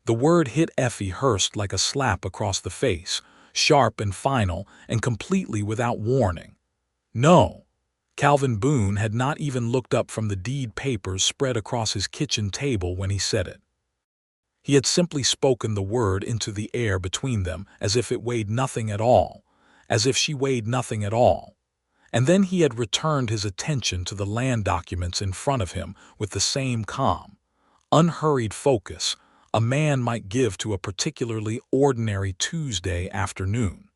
The word hit Effie Hurst like a slap across the face, sharp and final and completely without warning. No. Calvin Boone had not even looked up from the deed papers spread across his kitchen table when he said it. He had simply spoken the word into the air between them as if it weighed nothing at all, as if she weighed nothing at all. And then he had returned his attention to the land documents in front of him with the same calm, unhurried focus a man might give to a particularly ordinary Tuesday afternoon.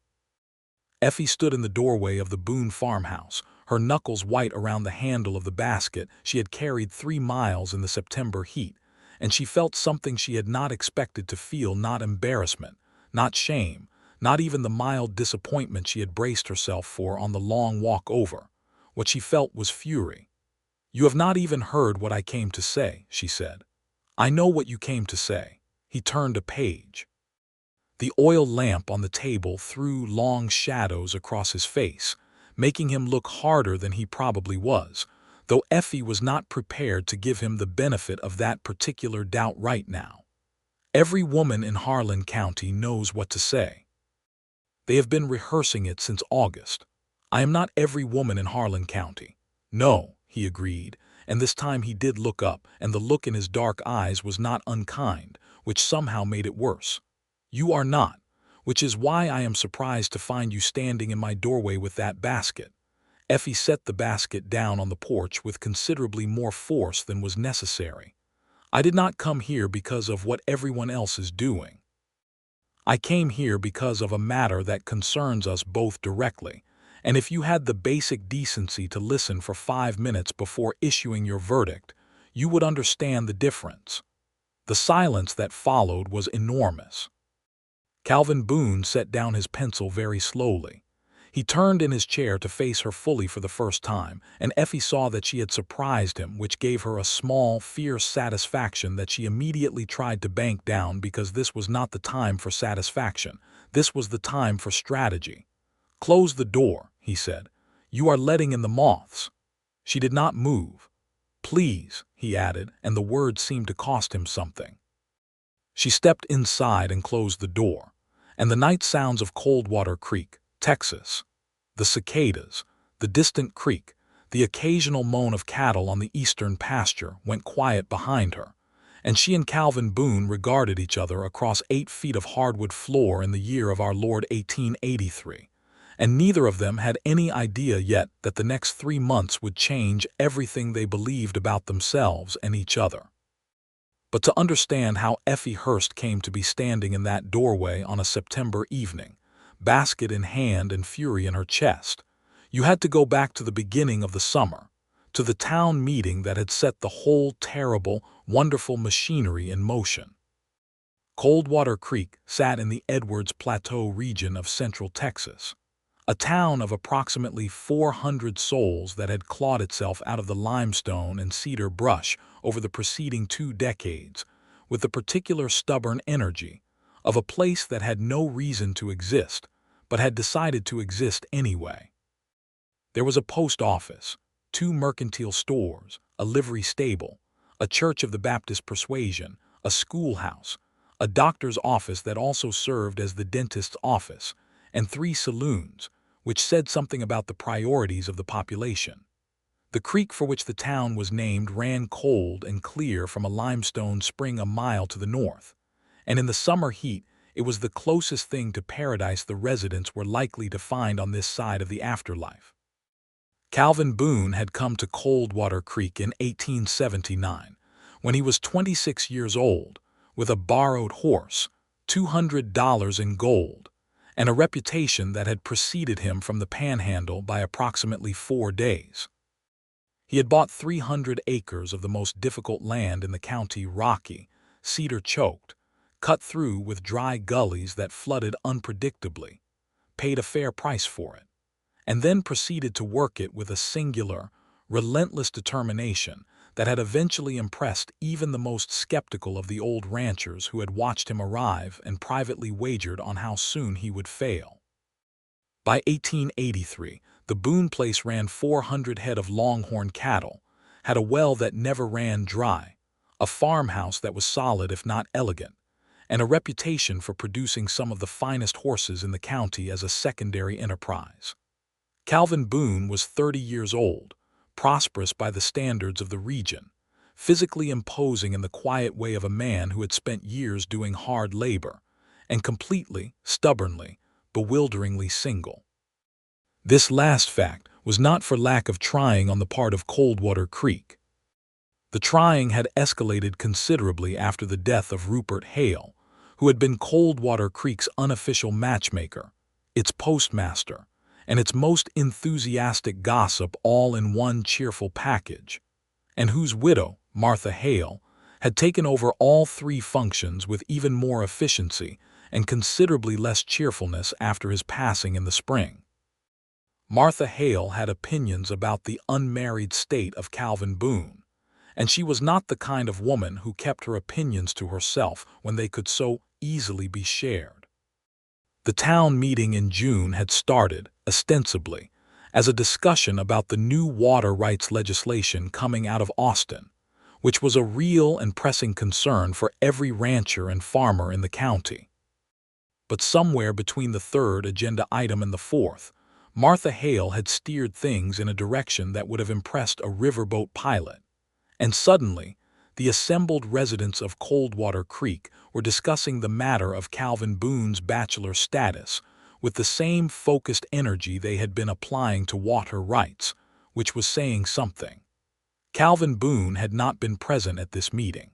Effie stood in the doorway of the Boone farmhouse, her knuckles white around the handle of the basket she had carried 3 miles in the September heat, and she felt something she had not expected to feel, not embarrassment, not shame, not even the mild disappointment she had braced herself for on the long walk over. What she felt was fury. "You have not even heard what I came to say," she said. "I know what you came to say." He turned a page. The oil lamp on the table threw long shadows across his face, making him look harder than he probably was, though Effie was not prepared to give him the benefit of that particular doubt right now. Every woman in Harlan County knows what to say. They have been rehearsing it since August. "I am not every woman in Harlan County." "No," he agreed, and this time he did look up, and the look in his dark eyes was not unkind, which somehow made it worse. "You are not, which is why I am surprised to find you standing in my doorway with that basket." Effie set the basket down on the porch with considerably more force than was necessary. "I did not come here because of what everyone else is doing. I came here because of a matter that concerns us both directly, and if you had the basic decency to listen for 5 minutes before issuing your verdict, you would understand the difference." The silence that followed was enormous. Calvin Boone set down his pencil very slowly. He turned in his chair to face her fully for the first time, and Effie saw that she had surprised him, which gave her a small, fierce satisfaction that she immediately tried to bank down because this was not the time for satisfaction. This was the time for strategy. "Close the door," he said. "You are letting in the moths." She did not move. "Please," he added, and the words seemed to cost him something. She stepped inside and closed the door, and the night sounds of Coldwater Creek, Texas, the cicadas, the distant creek, the occasional moan of cattle on the eastern pasture went quiet behind her, and she and Calvin Boone regarded each other across 8 feet of hardwood floor in the year of our Lord 1883, and neither of them had any idea yet that the next 3 months would change everything they believed about themselves and each other. But to understand how Effie Hurst came to be standing in that doorway on a September evening, basket in hand and fury in her chest, you had to go back to the beginning of the summer, to the town meeting that had set the whole terrible, wonderful machinery in motion. Coldwater Creek sat in the Edwards Plateau region of central Texas, a town of approximately 400 souls that had clawed itself out of the limestone and cedar brush over the preceding 2 decades, with the particular stubborn energy of a place that had no reason to exist, but had decided to exist anyway. There was a post office, 2 mercantile stores, a livery stable, a church of the Baptist persuasion, a schoolhouse, a doctor's office that also served as the dentist's office, and 3 saloons, which said something about the priorities of the population. The creek for which the town was named ran cold and clear from a limestone spring a mile to the north, and in the summer heat it was the closest thing to paradise the residents were likely to find on this side of the afterlife. Calvin Boone had come to Coldwater Creek in 1879, when he was 26 years old, with a borrowed horse, $200 in gold, and a reputation that had preceded him from the Panhandle by approximately 4 days. He had bought 300 acres of the most difficult land in the county, rocky, cedar-choked, cut through with dry gullies that flooded unpredictably, paid a fair price for it, and then proceeded to work it with a singular, relentless determination that had eventually impressed even the most skeptical of the old ranchers who had watched him arrive and privately wagered on how soon he would fail. By 1883, the Boone place ran 400 head of longhorn cattle, had a well that never ran dry, a farmhouse that was solid if not elegant, and a reputation for producing some of the finest horses in the county as a secondary enterprise. Calvin Boone was 30 years old, prosperous by the standards of the region, physically imposing in the quiet way of a man who had spent years doing hard labor, and completely, stubbornly, bewilderingly single. This last fact was not for lack of trying on the part of Coldwater Creek. The trying had escalated considerably after the death of Rupert Hale, who had been Coldwater Creek's unofficial matchmaker, its postmaster, and its most enthusiastic gossip all in one cheerful package, and whose widow, Martha Hale, had taken over all three functions with even more efficiency and considerably less cheerfulness after his passing in the spring. Martha Hale had opinions about the unmarried state of Calvin Boone, and she was not the kind of woman who kept her opinions to herself when they could so easily be shared. The town meeting in June had started, ostensibly, as a discussion about the new water rights legislation coming out of Austin, which was a real and pressing concern for every rancher and farmer in the county. But somewhere between the third agenda item and the fourth, Martha Hale had steered things in a direction that would have impressed a riverboat pilot, and suddenly, the assembled residents of Coldwater Creek were discussing the matter of Calvin Boone's bachelor status with the same focused energy they had been applying to water rights, which was saying something. Calvin Boone had not been present at this meeting.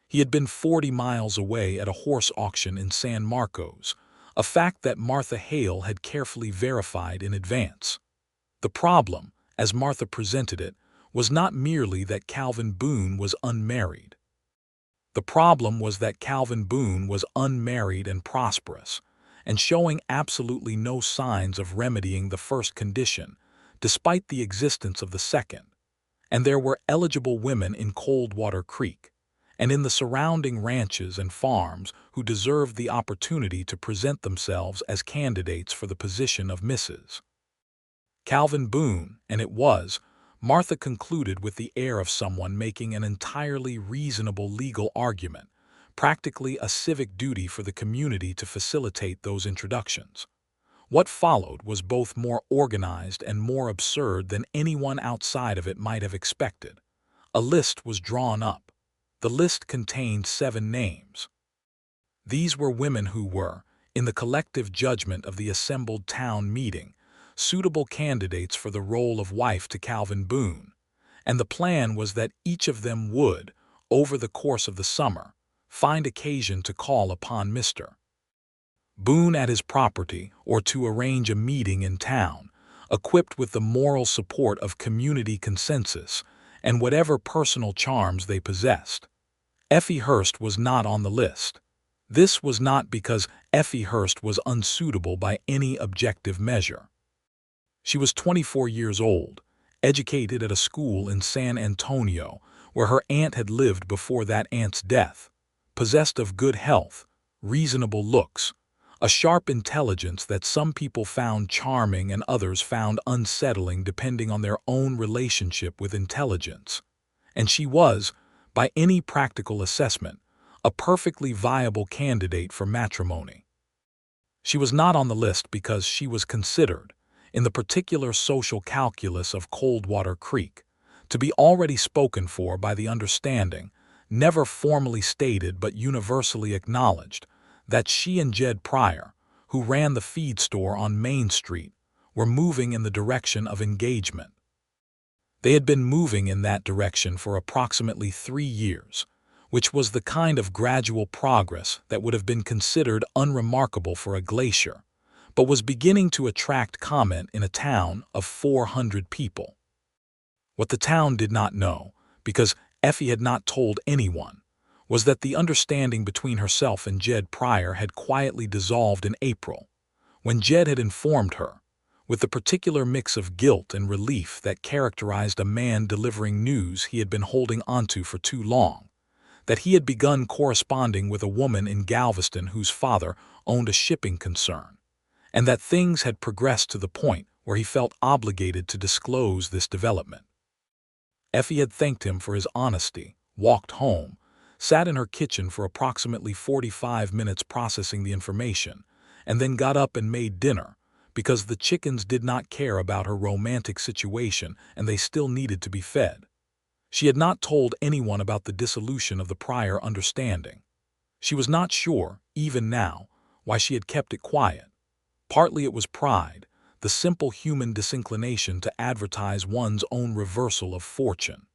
He had been 40 miles away at a horse auction in San Marcos, a fact that Martha Hale had carefully verified in advance. The problem, as Martha presented it, was not merely that Calvin Boone was unmarried. The problem was that Calvin Boone was unmarried and prosperous, and showing absolutely no signs of remedying the first condition, despite the existence of the second. And there were eligible women in Coldwater Creek, and in the surrounding ranches and farms who deserved the opportunity to present themselves as candidates for the position of Mrs. Calvin Boone, and it was, Martha concluded with the air of someone making an entirely reasonable legal argument, practically a civic duty for the community to facilitate those introductions. What followed was both more organized and more absurd than anyone outside of it might have expected. A list was drawn up. The list contained 7 names. These were women who were, in the collective judgment of the assembled town meeting, suitable candidates for the role of wife to Calvin Boone, and the plan was that each of them would, over the course of the summer, find occasion to call upon Mr. Boone at his property or to arrange a meeting in town, equipped with the moral support of community consensus and whatever personal charms they possessed. Effie Hurst was not on the list. This was not because Effie Hurst was unsuitable by any objective measure. She was 24 years old, educated at a school in San Antonio, where her aunt had lived before that aunt's death, possessed of good health, reasonable looks, a sharp intelligence that some people found charming and others found unsettling depending on their own relationship with intelligence. And she was, by any practical assessment, a perfectly viable candidate for matrimony. She was not on the list because she was considered, in the particular social calculus of Coldwater Creek, to be already spoken for by the understanding, never formally stated but universally acknowledged, that she and Jed Pryor, who ran the feed store on Main Street, were moving in the direction of engagement. They had been moving in that direction for approximately 3 years, which was the kind of gradual progress that would have been considered unremarkable for a glacier, but was beginning to attract comment in a town of 400 people. What the town did not know, because Effie had not told anyone, was that the understanding between herself and Jed Pryor had quietly dissolved in April, when Jed had informed her, with the particular mix of guilt and relief that characterized a man delivering news he had been holding onto for too long, that he had begun corresponding with a woman in Galveston whose father owned a shipping concern, and that things had progressed to the point where he felt obligated to disclose this development. Effie had thanked him for his honesty, walked home, sat in her kitchen for approximately 45 minutes processing the information, and then got up and made dinner, because the chickens did not care about her romantic situation and they still needed to be fed. She had not told anyone about the dissolution of the prior understanding. She was not sure, even now, why she had kept it quiet. Partly it was pride, the simple human disinclination to advertise one's own reversal of fortune.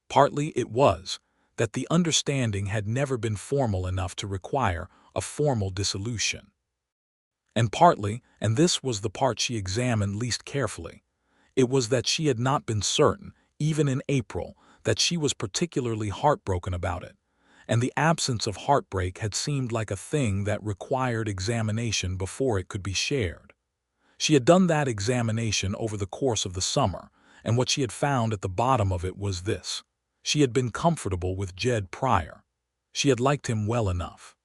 Partly it was that the understanding had never been formal enough to require a formal dissolution. And partly, and this was the part she examined least carefully, it was that she had not been certain, even in April, that she was particularly heartbroken about it, and the absence of heartbreak had seemed like a thing that required examination before it could be shared. She had done that examination over the course of the summer, and what she had found at the bottom of it was this: she had been comfortable with Jed Pryor. She had liked him well enough.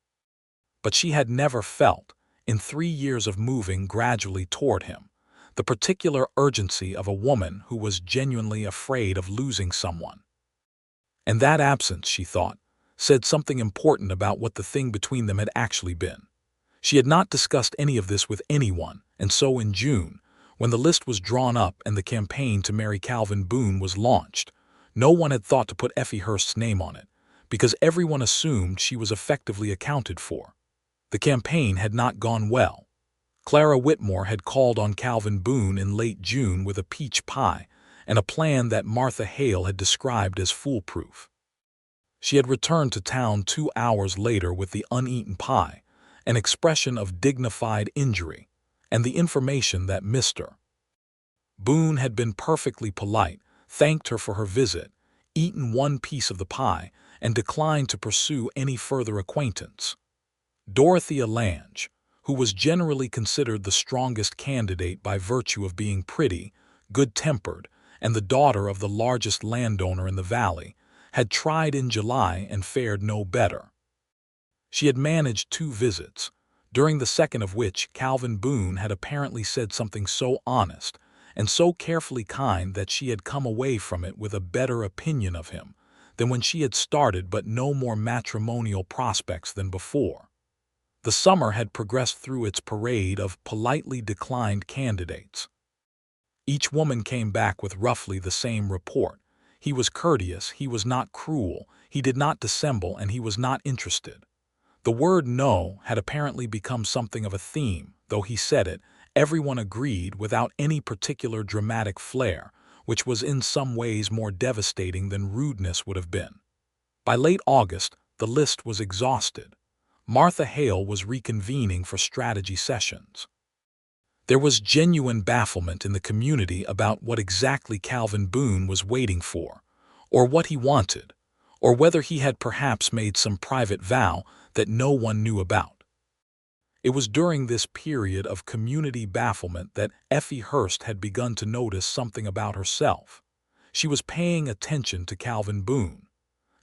But she had never felt, in 3 years of moving gradually toward him, the particular urgency of a woman who was genuinely afraid of losing someone. And that absence, she thought, said something important about what the thing between them had actually been. She had not discussed any of this with anyone, and so in June, when the list was drawn up and the campaign to marry Calvin Boone was launched, no one had thought to put Effie Hurst's name on it, because everyone assumed she was effectively accounted for. The campaign had not gone well. Clara Whitmore had called on Calvin Boone in late June with a peach pie and a plan that Martha Hale had described as foolproof. She had returned to town 2 hours later with the uneaten pie, an expression of dignified injury, and the information that Mr. Boone had been perfectly polite, thanked her for her visit, eaten one piece of the pie, and declined to pursue any further acquaintance. Dorothea Lange, who was generally considered the strongest candidate by virtue of being pretty, good-tempered, and the daughter of the largest landowner in the valley, had tried in July and fared no better. She had managed 2 visits, during the second of which Calvin Boone had apparently said something so honest and so carefully kind that she had come away from it with a better opinion of him than when she had started, but no more matrimonial prospects than before. The summer had progressed through its parade of politely declined candidates. Each woman came back with roughly the same report. He was courteous, he was not cruel, he did not dissemble, and he was not interested. The word no had apparently become something of a theme. Though he said it, everyone agreed without any particular dramatic flair, which was in some ways more devastating than rudeness would have been. By late August, the list was exhausted. Martha Hale was reconvening for strategy sessions. There was genuine bafflement in the community about what exactly Calvin Boone was waiting for, or what he wanted, or whether he had perhaps made some private vow that no one knew about. It was during this period of community bafflement that Effie Hurst had begun to notice something about herself. She was paying attention to Calvin Boone,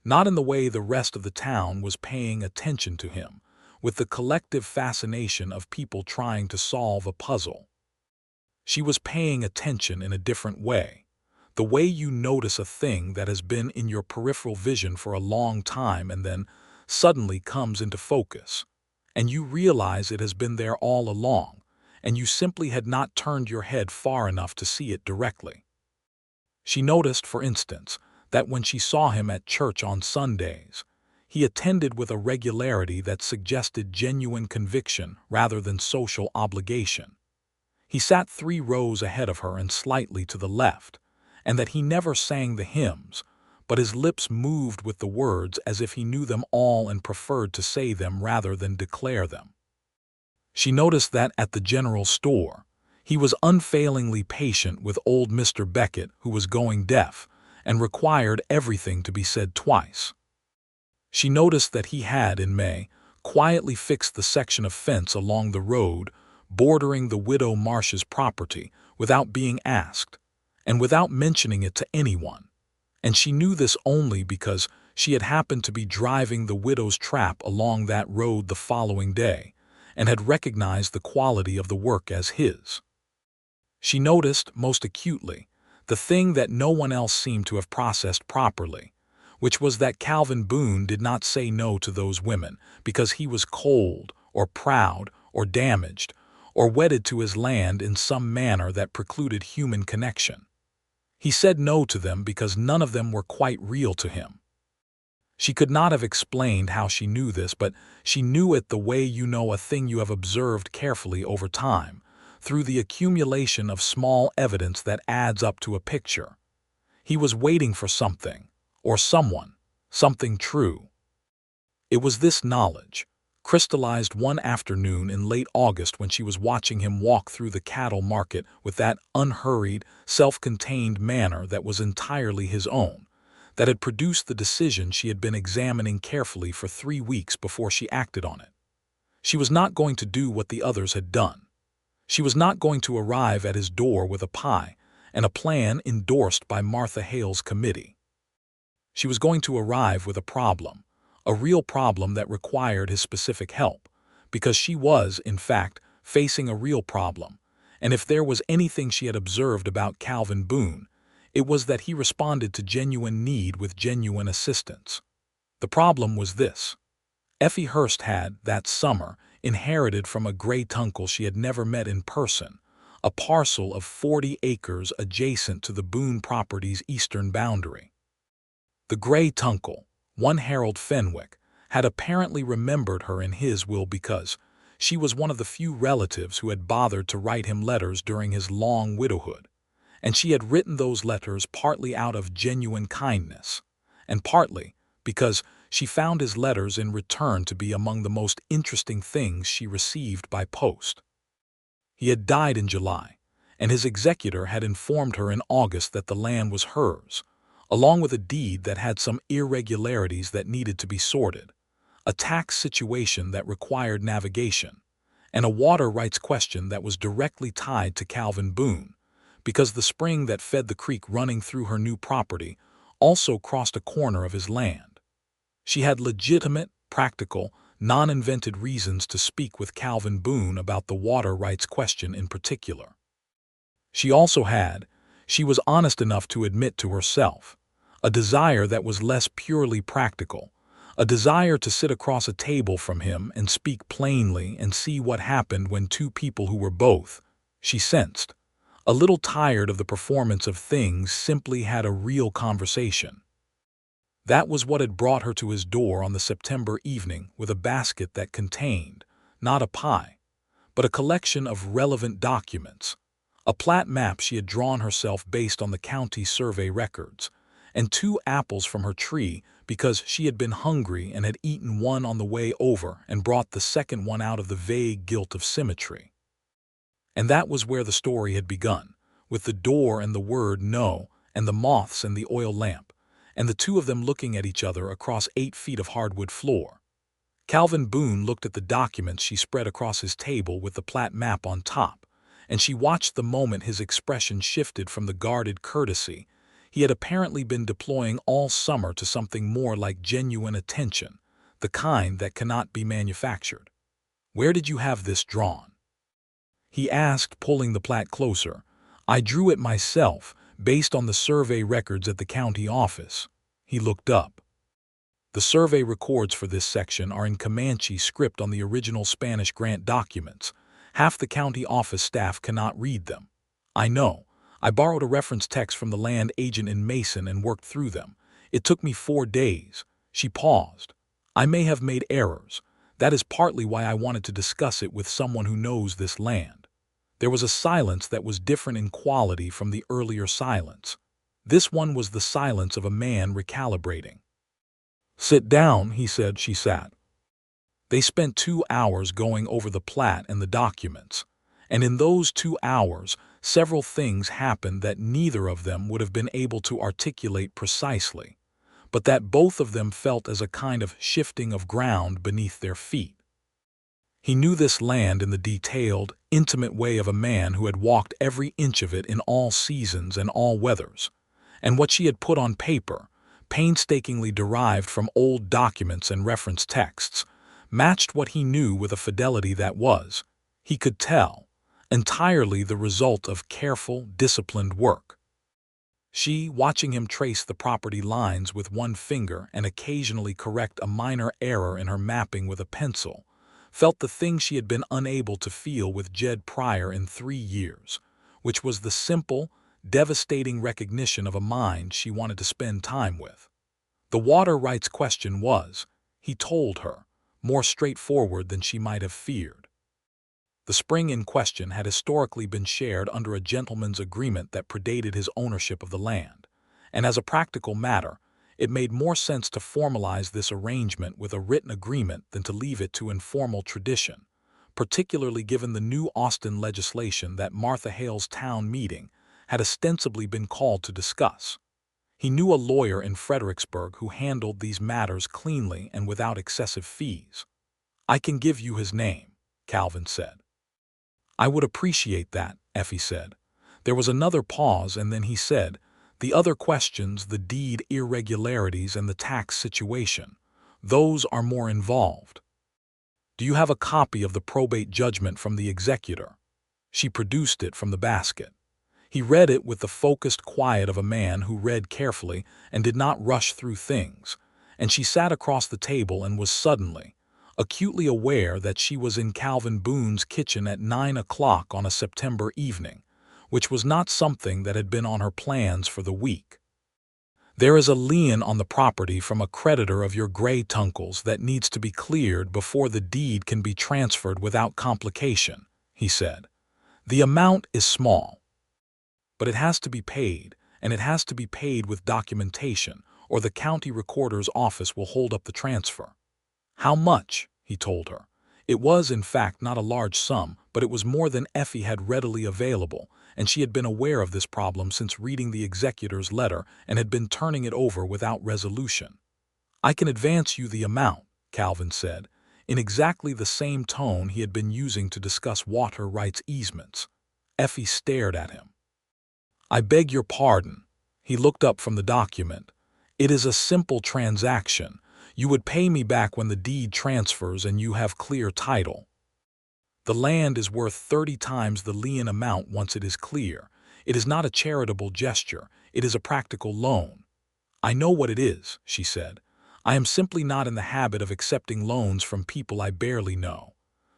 not in the way the rest of the town was paying attention to him, with the collective fascination of people trying to solve a puzzle. She was paying attention in a different way, the way you notice a thing that has been in your peripheral vision for a long time and then suddenly comes into focus, and you realize it has been there all along, and you simply had not turned your head far enough to see it directly. She noticed, for instance, that when she saw him at church on Sundays, he attended with a regularity that suggested genuine conviction rather than social obligation. He sat 3 rows ahead of her and slightly to the left, and that he never sang the hymns, but his lips moved with the words as if he knew them all and preferred to say them rather than declare them. She noticed that at the general store, he was unfailingly patient with old Mr. Beckett, who was going deaf and required everything to be said twice. She noticed that he had, in May, quietly fixed the section of fence along the road bordering the widow Marsh's property without being asked, and without mentioning it to anyone, and she knew this only because she had happened to be driving the widow's trap along that road the following day, and had recognized the quality of the work as his. She noticed, most acutely, the thing that no one else seemed to have processed properly, which was that Calvin Boone did not say no to those women because he was cold or proud or damaged or wedded to his land in some manner that precluded human connection. He said no to them because none of them were quite real to him. She could not have explained how she knew this, but she knew it the way you know a thing you have observed carefully over time, through the accumulation of small evidence that adds up to a picture. He was waiting for something, or someone, something true. It was this knowledge, crystallized one afternoon in late August when she was watching him walk through the cattle market with that unhurried, self-contained manner that was entirely his own, that had produced the decision she had been examining carefully for 3 weeks before she acted on it. She was not going to do what the others had done. She was not going to arrive at his door with a pie and a plan endorsed by Martha Hale's committee. She was going to arrive with a real problem that required his specific help, because she was, in fact, facing a real problem, and if there was anything she had observed about Calvin Boone, it was that he responded to genuine need with genuine assistance. The problem was this. Effie Hurst had, that summer, inherited from a great uncle she had never met in person, a parcel of 40 acres adjacent to the Boone property's eastern boundary. The great uncle, one Harold Fenwick, had apparently remembered her in his will because she was one of the few relatives who had bothered to write him letters during his long widowhood, and she had written those letters partly out of genuine kindness, and partly because she found his letters in return to be among the most interesting things she received by post. He had died in July, and his executor had informed her in August that the land was hers, along with a deed that had some irregularities that needed to be sorted, a tax situation that required navigation, and a water rights question that was directly tied to Calvin Boone, because the spring that fed the creek running through her new property also crossed a corner of his land. She had legitimate, practical, non-invented reasons to speak with Calvin Boone about the water rights question in particular. She also had, she was honest enough to admit to herself, a desire that was less purely practical, a desire to sit across a table from him and speak plainly and see what happened when two people who were both, she sensed, a little tired of the performance of things simply had a real conversation. That was what had brought her to his door on the September evening with a basket that contained, not a pie, but a collection of relevant documents, a plat map she had drawn herself based on the county survey records, and 2 apples from her tree because she had been hungry and had eaten one on the way over and brought the second one out of the vague guilt of symmetry. And that was where the story had begun, with the door and the word no, and the moths and the oil lamp, and the two of them looking at each other across 8 feet of hardwood floor. Calvin Boone looked at the documents she spread across his table with the plat map on top, and she watched the moment his expression shifted from the guarded courtesy he had apparently been deploying all summer to something more like genuine attention, the kind that cannot be manufactured. "Where did you have this drawn?" he asked, pulling the plat closer. "I drew it myself, based on the survey records at the county office." He looked up. The survey records for this section are in Comanche script on the original Spanish grant documents. Half the county office staff cannot read them. "I know. I borrowed a reference text from the land agent in Mason and worked through them. It took me 4 days." She paused. "I may have made errors. That is partly why I wanted to discuss it with someone who knows this land." There was a silence that was different in quality from the earlier silence. This one was the silence of a man recalibrating. "Sit down," he said. She sat. They spent 2 hours going over the plat and the documents, and in those 2 hours, several things happened that neither of them would have been able to articulate precisely, but that both of them felt as a kind of shifting of ground beneath their feet. He knew this land in the detailed, intimate way of a man who had walked every inch of it in all seasons and all weathers, and what she had put on paper, painstakingly derived from old documents and reference texts, matched what he knew with a fidelity that was, he could tell, entirely the result of careful, disciplined work. She, watching him trace the property lines with one finger and occasionally correct a minor error in her mapping with a pencil, felt the thing she had been unable to feel with Jed Pryor in 3 years, which was the simple, devastating recognition of a mind she wanted to spend time with. The water rights question was, he told her, more straightforward than she might have feared. The spring in question had historically been shared under a gentleman's agreement that predated his ownership of the land, and as a practical matter, it made more sense to formalize this arrangement with a written agreement than to leave it to informal tradition, particularly given the new Austin legislation that Martha Hale's town meeting had ostensibly been called to discuss. He knew a lawyer in Fredericksburg who handled these matters cleanly and without excessive fees. "I can give you his name," Calvin said. "I would appreciate that," Effie said. There was another pause, and then he said, "The other questions, the deed irregularities and the tax situation, those are more involved. Do you have a copy of the probate judgment from the executor?" She produced it from the basket. He read it with the focused quiet of a man who read carefully and did not rush through things, and she sat across the table and was suddenly, acutely aware that she was in Calvin Boone's kitchen at 9 o'clock on a September evening, which was not something that had been on her plans for the week. "There is a lien on the property from a creditor of your Grey-Tunkles that needs to be cleared before the deed can be transferred without complication," he said. "The amount is small, but it has to be paid, and it has to be paid with documentation, or the county recorder's office will hold up the transfer." "How much?" he told her. It was, in fact, not a large sum, but it was more than Effie had readily available, and she had been aware of this problem since reading the executor's letter and had been turning it over without resolution. "I can advance you the amount," Calvin said, in exactly the same tone he had been using to discuss water rights easements. Effie stared at him. "I beg your pardon." He looked up from the document. "It is a simple transaction. You would pay me back when the deed transfers and you have clear title. The land is worth 30 times the lien amount once it is clear. It is not a charitable gesture. It is a practical loan." "I know what it is," she said. "I am simply not in the habit of accepting loans from people I barely know."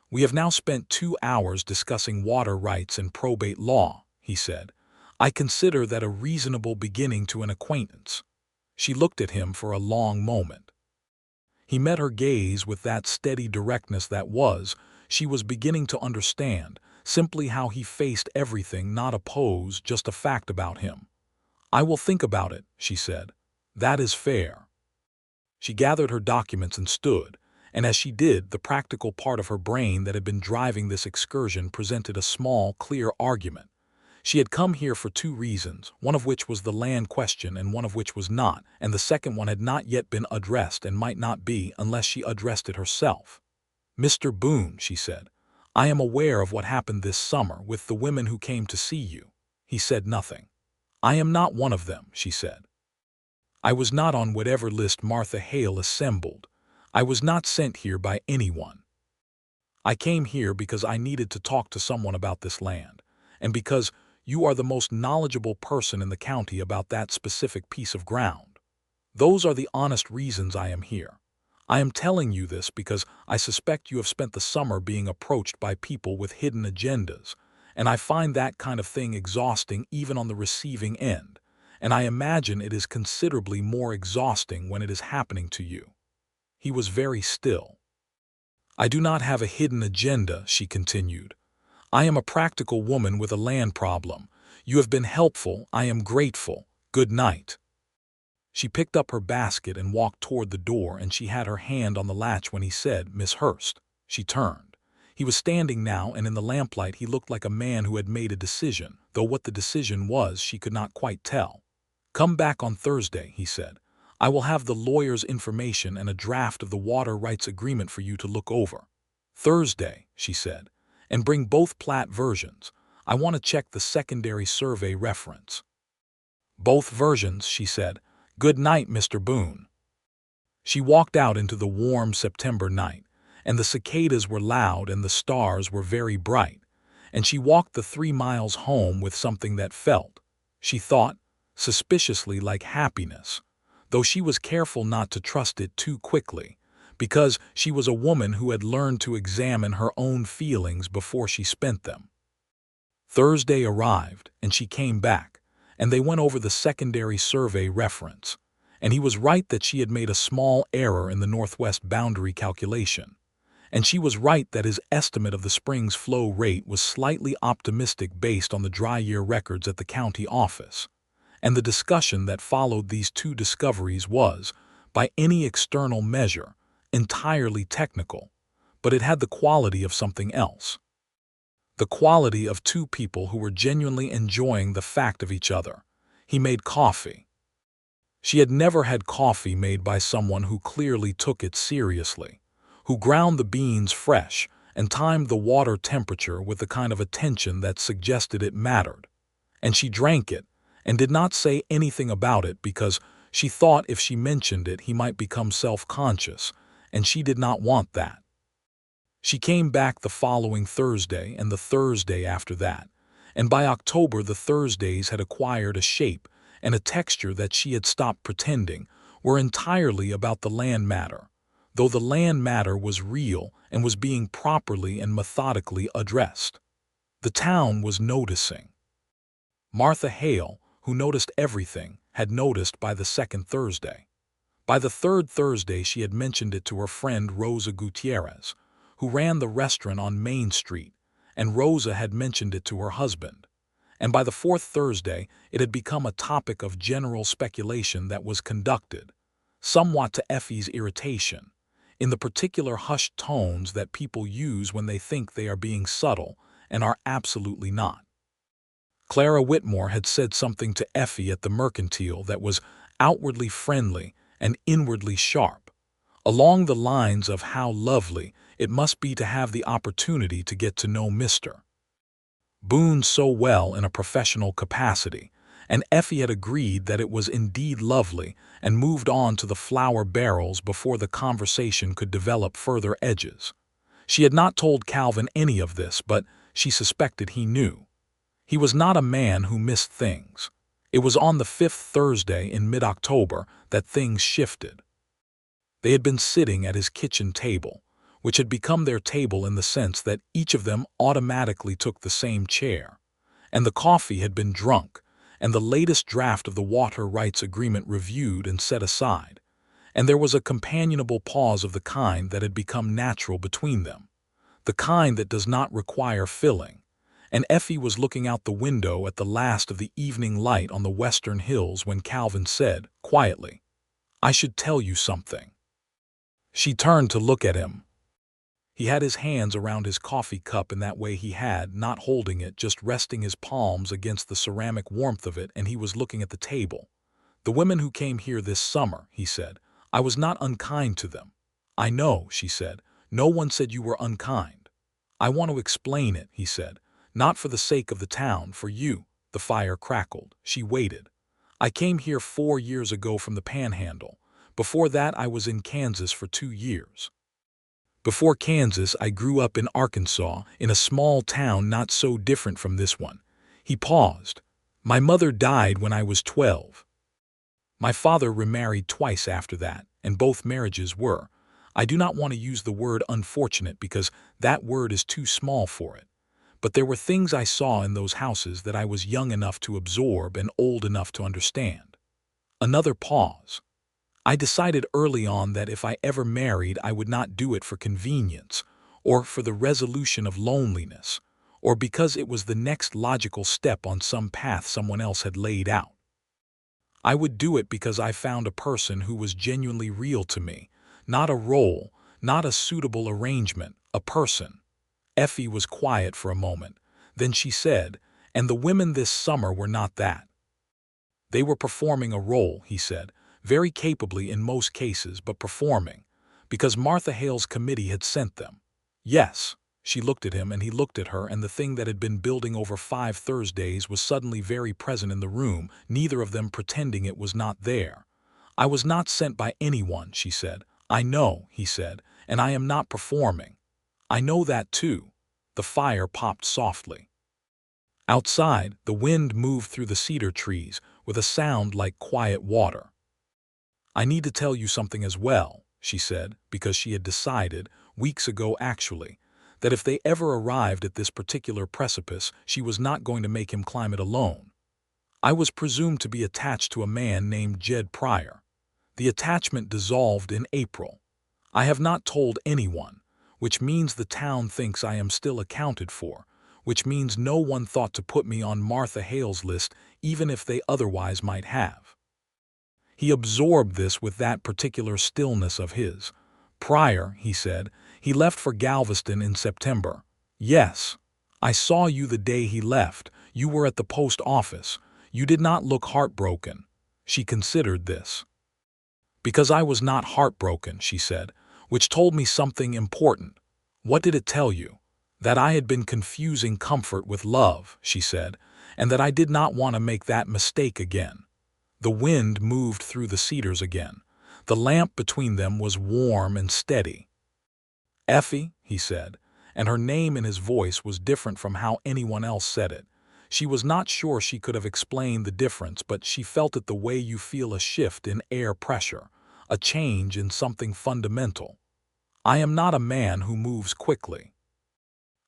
"We have now spent 2 hours discussing water rights and probate law," he said. "I consider that a reasonable beginning to an acquaintance." She looked at him for a long moment. He met her gaze with that steady directness that was, she was beginning to understand, simply how he faced everything, not a pose, just a fact about him. "I will think about it," she said. "That is fair." She gathered her documents and stood, and as she did, the practical part of her brain that had been driving this excursion presented a small, clear argument. She had come here for 2 reasons, one of which was the land question and one of which was not, and the second one had not yet been addressed and might not be unless she addressed it herself. "Mr. Boone," she said, "I am aware of what happened this summer with the women who came to see you." He said nothing. "I am not one of them," she said. "I was not on whatever list Martha Hale assembled. I was not sent here by anyone. I came here because I needed to talk to someone about this land, and because you are the most knowledgeable person in the county about that specific piece of ground. Those are the honest reasons I am here. I am telling you this because I suspect you have spent the summer being approached by people with hidden agendas, and I find that kind of thing exhausting even on the receiving end, and I imagine it is considerably more exhausting when it is happening to you." He was very still. "I do not have a hidden agenda," she continued. "I am a practical woman with a land problem. You have been helpful. I am grateful. Good night." She picked up her basket and walked toward the door, and she had her hand on the latch when he said, "Miss Hurst." She turned. He was standing now, and in the lamplight he looked like a man who had made a decision, though what the decision was she could not quite tell. "Come back on Thursday," he said. "I will have the lawyer's information and a draft of the water rights agreement for you to look over." "Thursday," she said. "And bring both plat versions. I want to check the secondary survey reference." "Both versions," she said. "Good night, Mr. Boone." She walked out into the warm September night, and the cicadas were loud and the stars were very bright, and she walked the 3 miles home with something that felt, she thought, suspiciously like happiness, though she was careful not to trust it too quickly, because she was a woman who had learned to examine her own feelings before she spent them. Thursday arrived, and she came back, and they went over the secondary survey reference, and he was right that she had made a small error in the northwest boundary calculation, and she was right that his estimate of the spring's flow rate was slightly optimistic based on the dry year records at the county office, and the discussion that followed these two discoveries was, by any external measure, entirely technical, but it had the quality of something else. The quality of two people who were genuinely enjoying the fact of each other. He made coffee. She had never had coffee made by someone who clearly took it seriously, who ground the beans fresh and timed the water temperature with the kind of attention that suggested it mattered. And she drank it and did not say anything about it because she thought if she mentioned it he might become self-conscious, and she did not want that. She came back the following Thursday and the Thursday after that, and by October the Thursdays had acquired a shape and a texture that she had stopped pretending were entirely about the land matter, though the land matter was real and was being properly and methodically addressed. The town was noticing. Martha Hale, who noticed everything, had noticed by the second Thursday. By the third Thursday she had mentioned it to her friend Rosa Gutierrez, who ran the restaurant on Main Street, and Rosa had mentioned it to her husband. And by the fourth Thursday it had become a topic of general speculation that was conducted, somewhat to Effie's irritation, in the particular hushed tones that people use when they think they are being subtle and are absolutely not. Clara Whitmore had said something to Effie at the Mercantile that was outwardly friendly and inwardly sharp, along the lines of how lovely it must be to have the opportunity to get to know Mr. Boone so well in a professional capacity, and Effie had agreed that it was indeed lovely and moved on to the flour barrels before the conversation could develop further edges. She had not told Calvin any of this, but she suspected he knew. He was not a man who missed things. It was on the fifth Thursday in mid-October that things shifted. They had been sitting at his kitchen table, which had become their table in the sense that each of them automatically took the same chair, and the coffee had been drunk, and the latest draft of the water rights agreement reviewed and set aside, and there was a companionable pause of the kind that had become natural between them, the kind that does not require filling, and Effie was looking out the window at the last of the evening light on the western hills when Calvin said, quietly, "I should tell you something." She turned to look at him. He had his hands around his coffee cup in that way he had, not holding it, just resting his palms against the ceramic warmth of it, and he was looking at the table. "The women who came here this summer," he said, "I was not unkind to them." "I know," she said. "No one said you were unkind." "I want to explain it," he said. "Not for the sake of the town, for you." The fire crackled. She waited. "I came here 4 years ago from the Panhandle. Before that I was in Kansas for 2 years. Before Kansas I grew up in Arkansas, in a small town not so different from this one." He paused. "My mother died when I was 12. My father remarried twice after that, and both marriages were, I do not want to use the word unfortunate because that word is too small for it. But there were things I saw in those houses that I was young enough to absorb and old enough to understand." Another pause. "I decided early on that if I ever married I would not do it for convenience, or for the resolution of loneliness, or because it was the next logical step on some path someone else had laid out. I would do it because I found a person who was genuinely real to me, not a role, not a suitable arrangement, a person." Effie was quiet for a moment. Then she said, "And the women this summer were not that. They were performing a role," he said, "very capably in most cases, but performing, because Martha Hale's committee had sent them." "Yes." She looked at him and he looked at her, and the thing that had been building over 5 Thursdays was suddenly very present in the room, neither of them pretending it was not there. "I was not sent by anyone," she said. "I know," he said, "and I am not performing. I know that too." The fire popped softly. Outside, the wind moved through the cedar trees, with a sound like quiet water. "I need to tell you something as well," she said, because she had decided, weeks ago actually, that if they ever arrived at this particular precipice, she was not going to make him climb it alone. "I was presumed to be attached to a man named Jed Pryor. The attachment dissolved in April. I have not told anyone, which means the town thinks I am still accounted for, which means no one thought to put me on Martha Hale's list even if they otherwise might have." He absorbed this with that particular stillness of his. "Pryor," he said, "he left for Galveston in September." "Yes. I saw you the day he left. You were at the post office. You did not look heartbroken." She considered this. "Because I was not heartbroken," she said, "which told me something important." "What did it tell you?" "That I had been confusing comfort with love," she said, "and that I did not want to make that mistake again." The wind moved through the cedars again. The lamp between them was warm and steady. "Effie," he said, and her name in his voice was different from how anyone else said it. She was not sure she could have explained the difference, but she felt it the way you feel a shift in air pressure, a change in something fundamental. "I am not a man who moves quickly."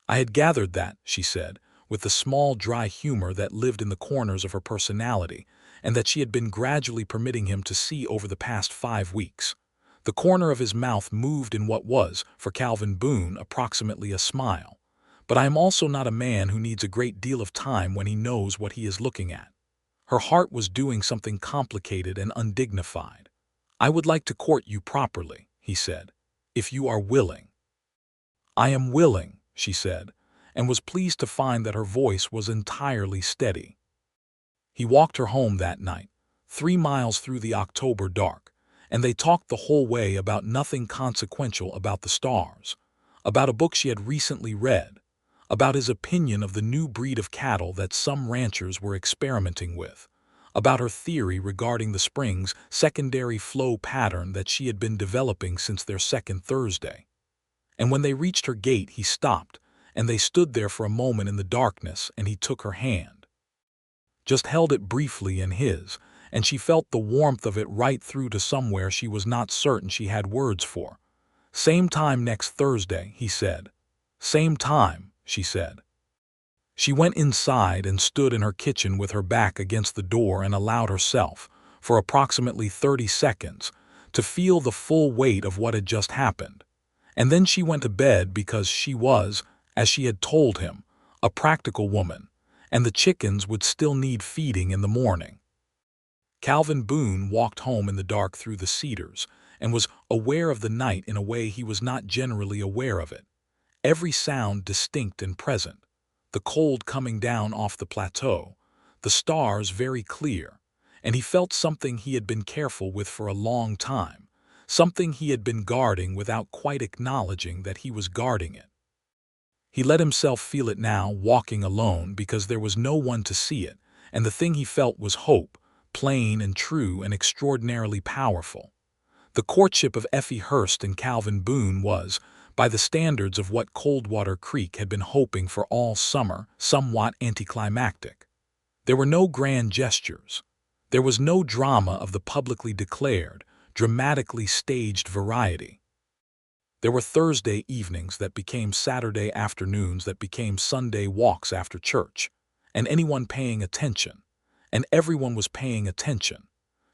"I had gathered that," she said, with the small dry humor that lived in the corners of her personality, and that she had been gradually permitting him to see over the past 5 weeks. The corner of his mouth moved in what was, for Calvin Boone, approximately a smile. "But I am also not a man who needs a great deal of time when he knows what he is looking at." Her heart was doing something complicated and undignified. "I would like to court you properly," he said, "if you are willing." "I am willing," she said, and was pleased to find that her voice was entirely steady. He walked her home that night, 3 miles through the October dark, and they talked the whole way about nothing consequential about the stars, about a book she had recently read, about his opinion of the new breed of cattle that some ranchers were experimenting with, about her theory regarding the spring's secondary flow pattern that she had been developing since their second Thursday. And when they reached her gate, he stopped, and they stood there for a moment in the darkness, and he took her hand. Just held it briefly in his, and she felt the warmth of it right through to somewhere she was not certain she had words for. "Same time next Thursday," he said. "Same time," she said. She went inside and stood in her kitchen with her back against the door and allowed herself, for approximately 30 seconds, to feel the full weight of what had just happened. And then she went to bed because she was, as she had told him, a practical woman, and the chickens would still need feeding in the morning. Calvin Boone walked home in the dark through the cedars and was aware of the night in a way he was not generally aware of it. Every sound distinct and present, the cold coming down off the plateau, the stars very clear, and he felt something he had been careful with for a long time, something he had been guarding without quite acknowledging that he was guarding it. He let himself feel it now, walking alone, because there was no one to see it, and the thing he felt was hope, plain and true and extraordinarily powerful. The courtship of Effie Hurst and Calvin Boone was, by the standards of what Coldwater Creek had been hoping for all summer, somewhat anticlimactic. There were no grand gestures. There was no drama of the publicly declared, dramatically staged variety. There were Thursday evenings that became Saturday afternoons that became Sunday walks after church, and anyone paying attention, and everyone was paying attention,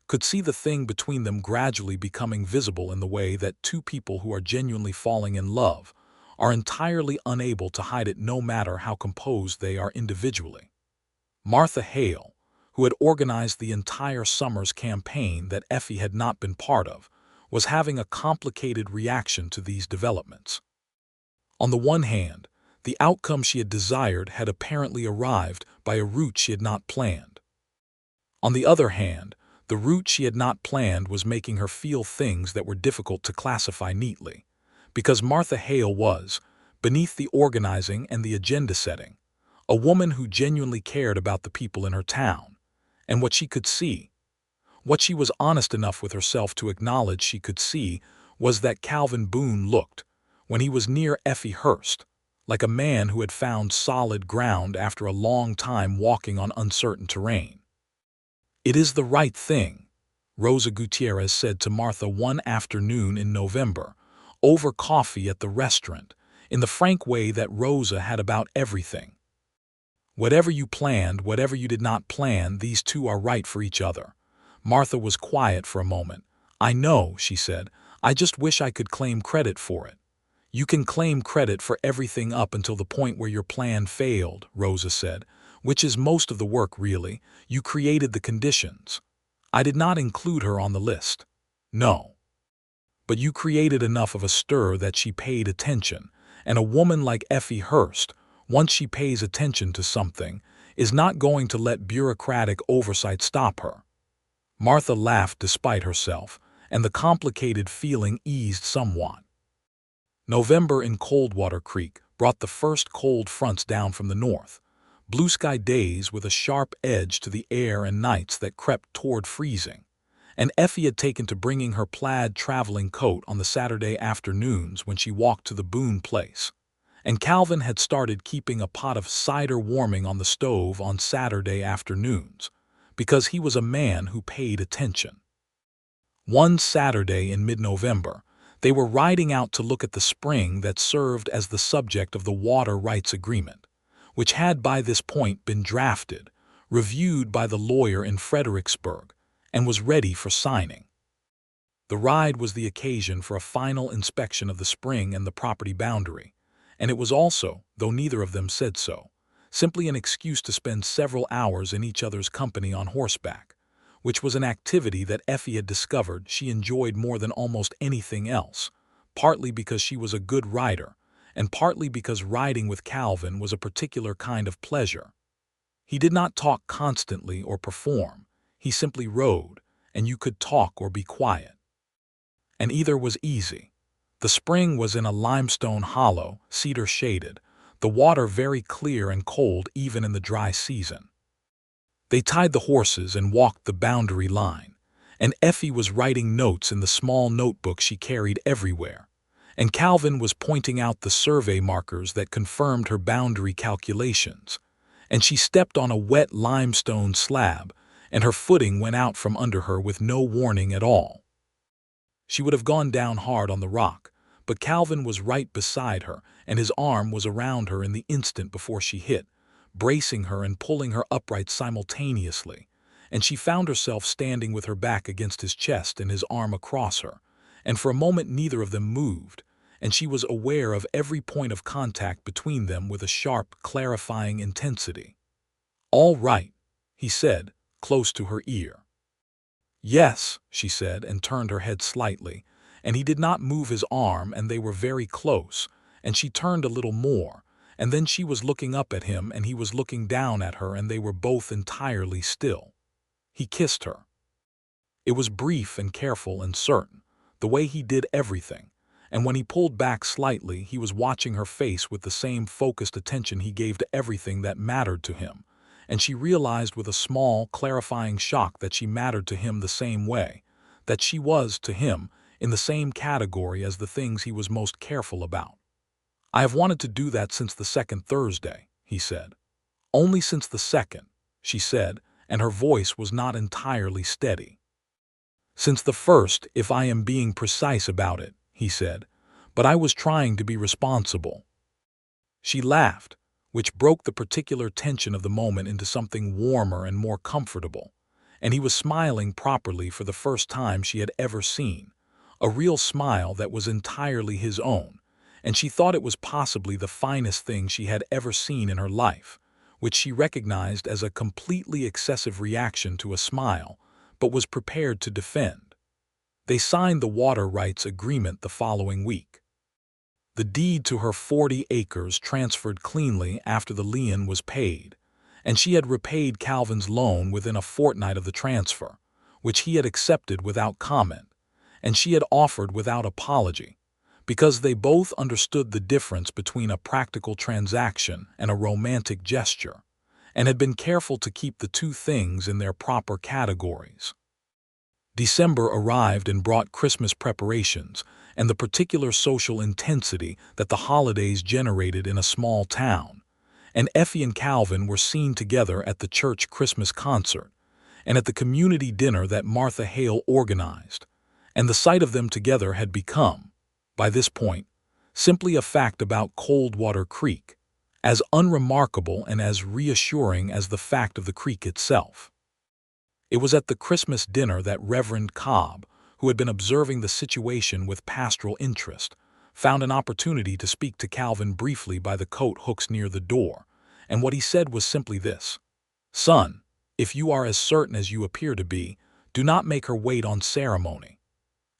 could see the thing between them gradually becoming visible in the way that two people who are genuinely falling in love are entirely unable to hide it no matter how composed they are individually. Martha Hale, who had organized the entire summer's campaign that Effie had not been part of, was having a complicated reaction to these developments. On the one hand, the outcome she had desired had apparently arrived by a route she had not planned. On the other hand, the route she had not planned was making her feel things that were difficult to classify neatly, because Martha Hale was, beneath the organizing and the agenda setting, a woman who genuinely cared about the people in her town, and what she could see. What she was honest enough with herself to acknowledge she could see was that Calvin Boone looked, when he was near Effie Hurst, like a man who had found solid ground after a long time walking on uncertain terrain. "It is the right thing," Rosa Gutierrez said to Martha one afternoon in November, over coffee at the restaurant, in the frank way that Rosa had about everything. "Whatever you planned, whatever you did not plan, these two are right for each other." Martha was quiet for a moment. "I know," she said. "I just wish I could claim credit for it." "You can claim credit for everything up until the point where your plan failed," Rosa said, "which is most of the work, really. You created the conditions. I did not include her on the list. No. But you created enough of a stir that she paid attention, and a woman like Effie Hurst, once she pays attention to something, is not going to let bureaucratic oversight stop her." Martha laughed despite herself, and the complicated feeling eased somewhat. November in Coldwater Creek brought the first cold fronts down from the north, blue sky days with a sharp edge to the air and nights that crept toward freezing. And Effie had taken to bringing her plaid traveling coat on the Saturday afternoons when she walked to the Boone place. And Calvin had started keeping a pot of cider warming on the stove on Saturday afternoons, because he was a man who paid attention. One Saturday in mid-November, they were riding out to look at the spring that served as the subject of the water rights agreement, which had by this point been drafted, reviewed by the lawyer in Fredericksburg, and was ready for signing. The ride was the occasion for a final inspection of the spring and the property boundary, and it was also, though neither of them said so, simply an excuse to spend several hours in each other's company on horseback, which was an activity that Effie had discovered she enjoyed more than almost anything else, partly because she was a good rider, and partly because riding with Calvin was a particular kind of pleasure. He did not talk constantly or perform. He simply rode, and you could talk or be quiet. And either was easy. The spring was in a limestone hollow, cedar-shaded, the water very clear and cold even in the dry season. They tied the horses and walked the boundary line, and Effie was writing notes in the small notebook she carried everywhere, and Calvin was pointing out the survey markers that confirmed her boundary calculations, and she stepped on a wet limestone slab, and her footing went out from under her with no warning at all. She would have gone down hard on the rock, but Calvin was right beside her, and his arm was around her in the instant before she hit, bracing her and pulling her upright simultaneously, and she found herself standing with her back against his chest and his arm across her, and for a moment neither of them moved, and she was aware of every point of contact between them with a sharp, clarifying intensity. "All right," he said, close to her ear. "Yes," she said, and turned her head slightly, and he did not move his arm, and they were very close, and she turned a little more, and then she was looking up at him and he was looking down at her, and they were both entirely still. He kissed her. It was brief and careful and certain, the way he did everything, and when he pulled back slightly he was watching her face with the same focused attention he gave to everything that mattered to him, and she realized with a small, clarifying shock that she mattered to him the same way, that she was, to him, in the same category as the things he was most careful about. "I have wanted to do that since the second Thursday," he said. "Only since the second," she said, and her voice was not entirely steady. "Since the first, if I am being precise about it," he said, "but I was trying to be responsible." She laughed, which broke the particular tension of the moment into something warmer and more comfortable, and he was smiling properly for the first time she had ever seen, a real smile that was entirely his own, and she thought it was possibly the finest thing she had ever seen in her life, which she recognized as a completely excessive reaction to a smile, but was prepared to defend. They signed the water rights agreement the following week. The deed to her 40 acres transferred cleanly after the lien was paid, and she had repaid Calvin's loan within a fortnight of the transfer, which he had accepted without comment, and she had offered without apology, because they both understood the difference between a practical transaction and a romantic gesture, and had been careful to keep the two things in their proper categories. December arrived and brought Christmas preparations and the particular social intensity that the holidays generated in a small town, and Effie and Calvin were seen together at the church Christmas concert, and at the community dinner that Martha Hale organized, and the sight of them together had become, by this point, simply a fact about Coldwater Creek, as unremarkable and as reassuring as the fact of the creek itself. It was at the Christmas dinner that Reverend Cobb, who had been observing the situation with pastoral interest, found an opportunity to speak to Calvin briefly by the coat hooks near the door, and what he said was simply this: "Son, if you are as certain as you appear to be, do not make her wait on ceremony."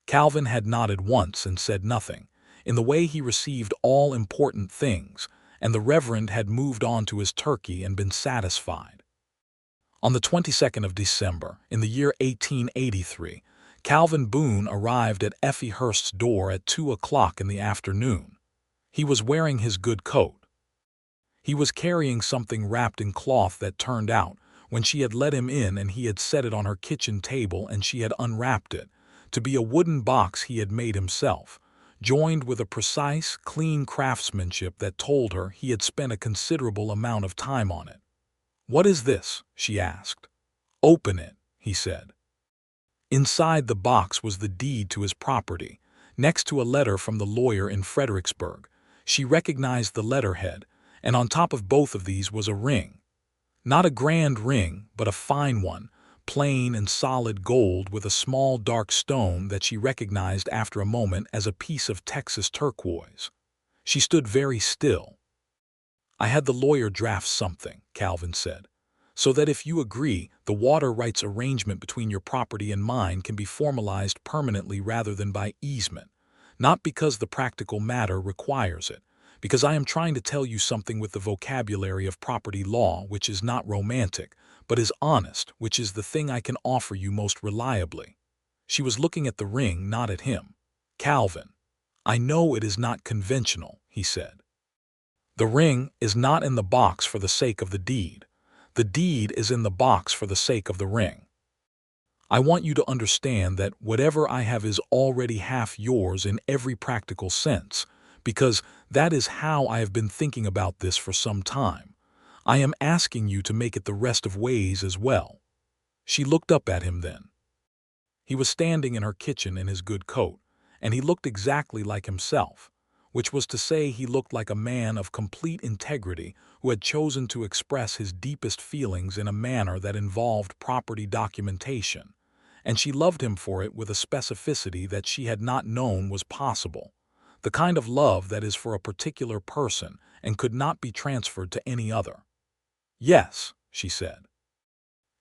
Calvin had nodded once and said nothing, in the way he received all important things, and the Reverend had moved on to his turkey and been satisfied. On the 22nd of December, in the year 1883, Calvin Boone arrived at Effie Hurst's door at 2 o'clock in the afternoon. He was wearing his good coat. He was carrying something wrapped in cloth that turned out, when she had let him in and he had set it on her kitchen table and she had unwrapped it, to be a wooden box he had made himself, joined with a precise, clean craftsmanship that told her he had spent a considerable amount of time on it. "What is this?" she asked. "Open it," he said. Inside the box was the deed to his property, next to a letter from the lawyer in Fredericksburg. She recognized the letterhead, and on top of both of these was a ring. Not a grand ring, but a fine one, plain and solid gold with a small dark stone that she recognized after a moment as a piece of Texas turquoise. She stood very still. "I had the lawyer draft something," Calvin said, "so that if you agree, the water rights arrangement between your property and mine can be formalized permanently rather than by easement, not because the practical matter requires it, because I am trying to tell you something with the vocabulary of property law which is not romantic, but is honest, which is the thing I can offer you most reliably." She was looking at the ring, not at him. "Calvin, I know it is not conventional," he said. "The ring is not in the box for the sake of the deed. The deed is in the box for the sake of the ring. I want you to understand that whatever I have is already half yours in every practical sense, because that is how I have been thinking about this for some time. I am asking you to make it the rest of ways as well." She looked up at him then. He was standing in her kitchen in his good coat, and he looked exactly like himself, which was to say he looked like a man of complete integrity who had chosen to express his deepest feelings in a manner that involved property documentation, and she loved him for it with a specificity that she had not known was possible, the kind of love that is for a particular person and could not be transferred to any other. "Yes," she said.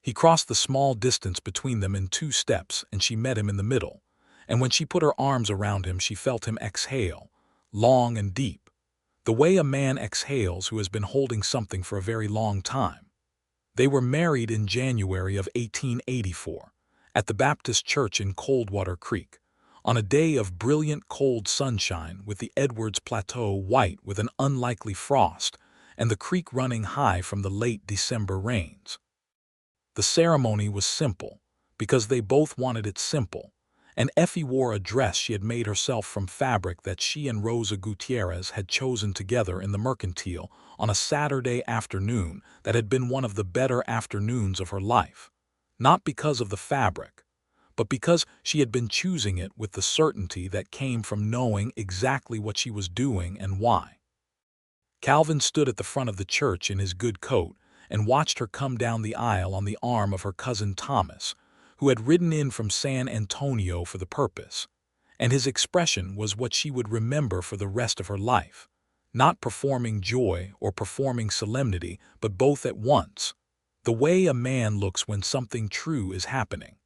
He crossed the small distance between them in 2 steps, and she met him in the middle, and when she put her arms around him she felt him exhale, long and deep, the way a man exhales who has been holding something for a very long time. They were married in January of 1884, at the Baptist Church in Coldwater Creek, on a day of brilliant cold sunshine with the Edwards Plateau white with an unlikely frost and the creek running high from the late December rains. The ceremony was simple, because they both wanted it simple, and Effie wore a dress she had made herself from fabric that she and Rosa Gutierrez had chosen together in the Mercantile on a Saturday afternoon that had been one of the better afternoons of her life, not because of the fabric, but because she had been choosing it with the certainty that came from knowing exactly what she was doing and why. Calvin stood at the front of the church in his good coat and watched her come down the aisle on the arm of her cousin Thomas, who had ridden in from San Antonio for the purpose, and his expression was what she would remember for the rest of her life, not performing joy or performing solemnity, but both at once, the way a man looks when something true is happening.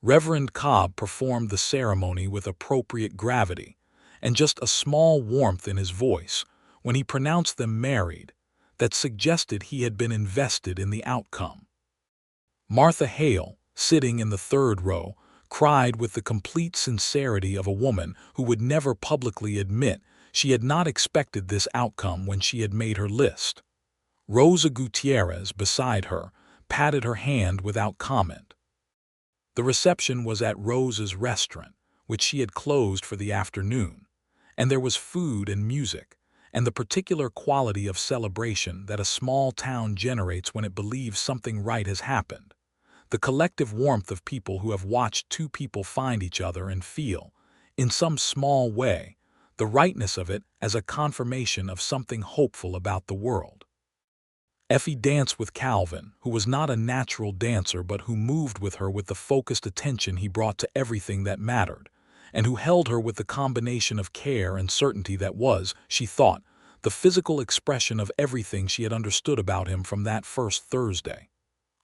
Reverend Cobb performed the ceremony with appropriate gravity and just a small warmth in his voice when he pronounced them married that suggested he had been invested in the outcome. Martha Hale, sitting in the 3rd row, cried with the complete sincerity of a woman who would never publicly admit she had not expected this outcome when she had made her list. Rosa Gutierrez, beside her, patted her hand without comment. The reception was at Rosa's restaurant, which she had closed for the afternoon, and there was food and music, and the particular quality of celebration that a small town generates when it believes something right has happened. the collective warmth of people who have watched two people find each other and feel, in some small way, the rightness of it as a confirmation of something hopeful about the world. Effie danced with Calvin, who was not a natural dancer but who moved with her with the focused attention he brought to everything that mattered, and who held her with the combination of care and certainty that was, she thought, the physical expression of everything she had understood about him from that first Thursday.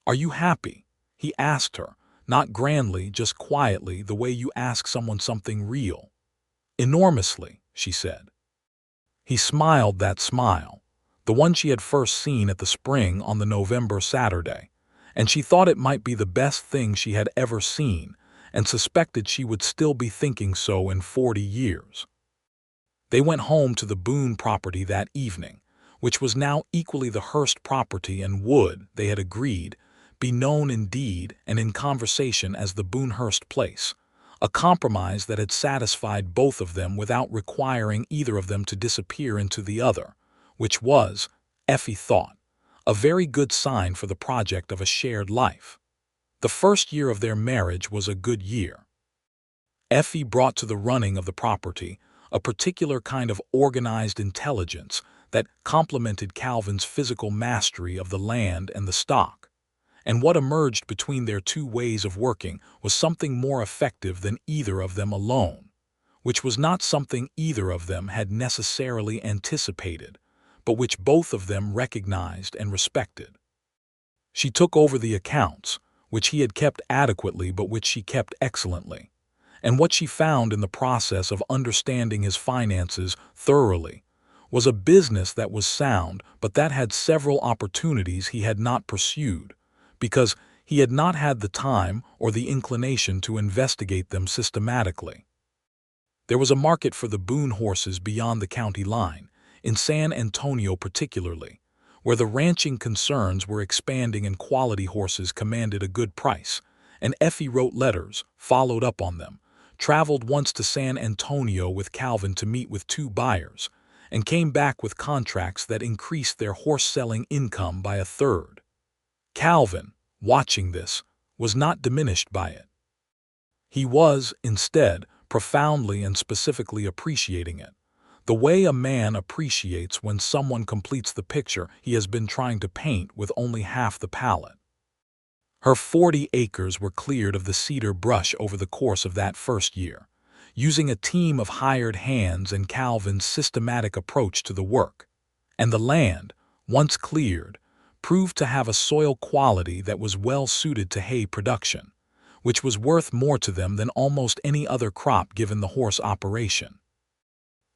"Are you happy?" he asked her, not grandly, just quietly, the way you ask someone something real. "Enormously," she said. He smiled that smile, the one she had first seen at the spring on the November Saturday, and she thought it might be the best thing she had ever seen, and suspected she would still be thinking so in 40 years. They went home to the Boone property that evening, which was now equally the Hurst property and would, they had agreed, be known in deed and in conversation as the Boone-Hurst place, a compromise that had satisfied both of them without requiring either of them to disappear into the other, which was, Effie thought, a very good sign for the project of a shared life. The first year of their marriage was a good year. Effie brought to the running of the property a particular kind of organized intelligence that complemented Calvin's physical mastery of the land and the stock, and what emerged between their two ways of working was something more effective than either of them alone, which was not something either of them had necessarily anticipated, but which both of them recognized and respected. She took over the accounts, which he had kept adequately but which she kept excellently, and what she found in the process of understanding his finances thoroughly was a business that was sound but that had several opportunities he had not pursued, because he had not had the time or the inclination to investigate them systematically. There was a market for the Boone horses beyond the county line, in San Antonio particularly, where the ranching concerns were expanding and quality horses commanded a good price, and Effie wrote letters, followed up on them, traveled once to San Antonio with Calvin to meet with 2 buyers, and came back with contracts that increased their horse-selling income by 1/3. Calvin, watching this, was not diminished by it. He was, instead, profoundly and specifically appreciating it, the way a man appreciates when someone completes the picture he has been trying to paint with only half the palette. Her 40 acres were cleared of the cedar brush over the course of that first year, using a team of hired hands and Calvin's systematic approach to the work, and the land, once cleared, proved to have a soil quality that was well suited to hay production, which was worth more to them than almost any other crop given the horse operation.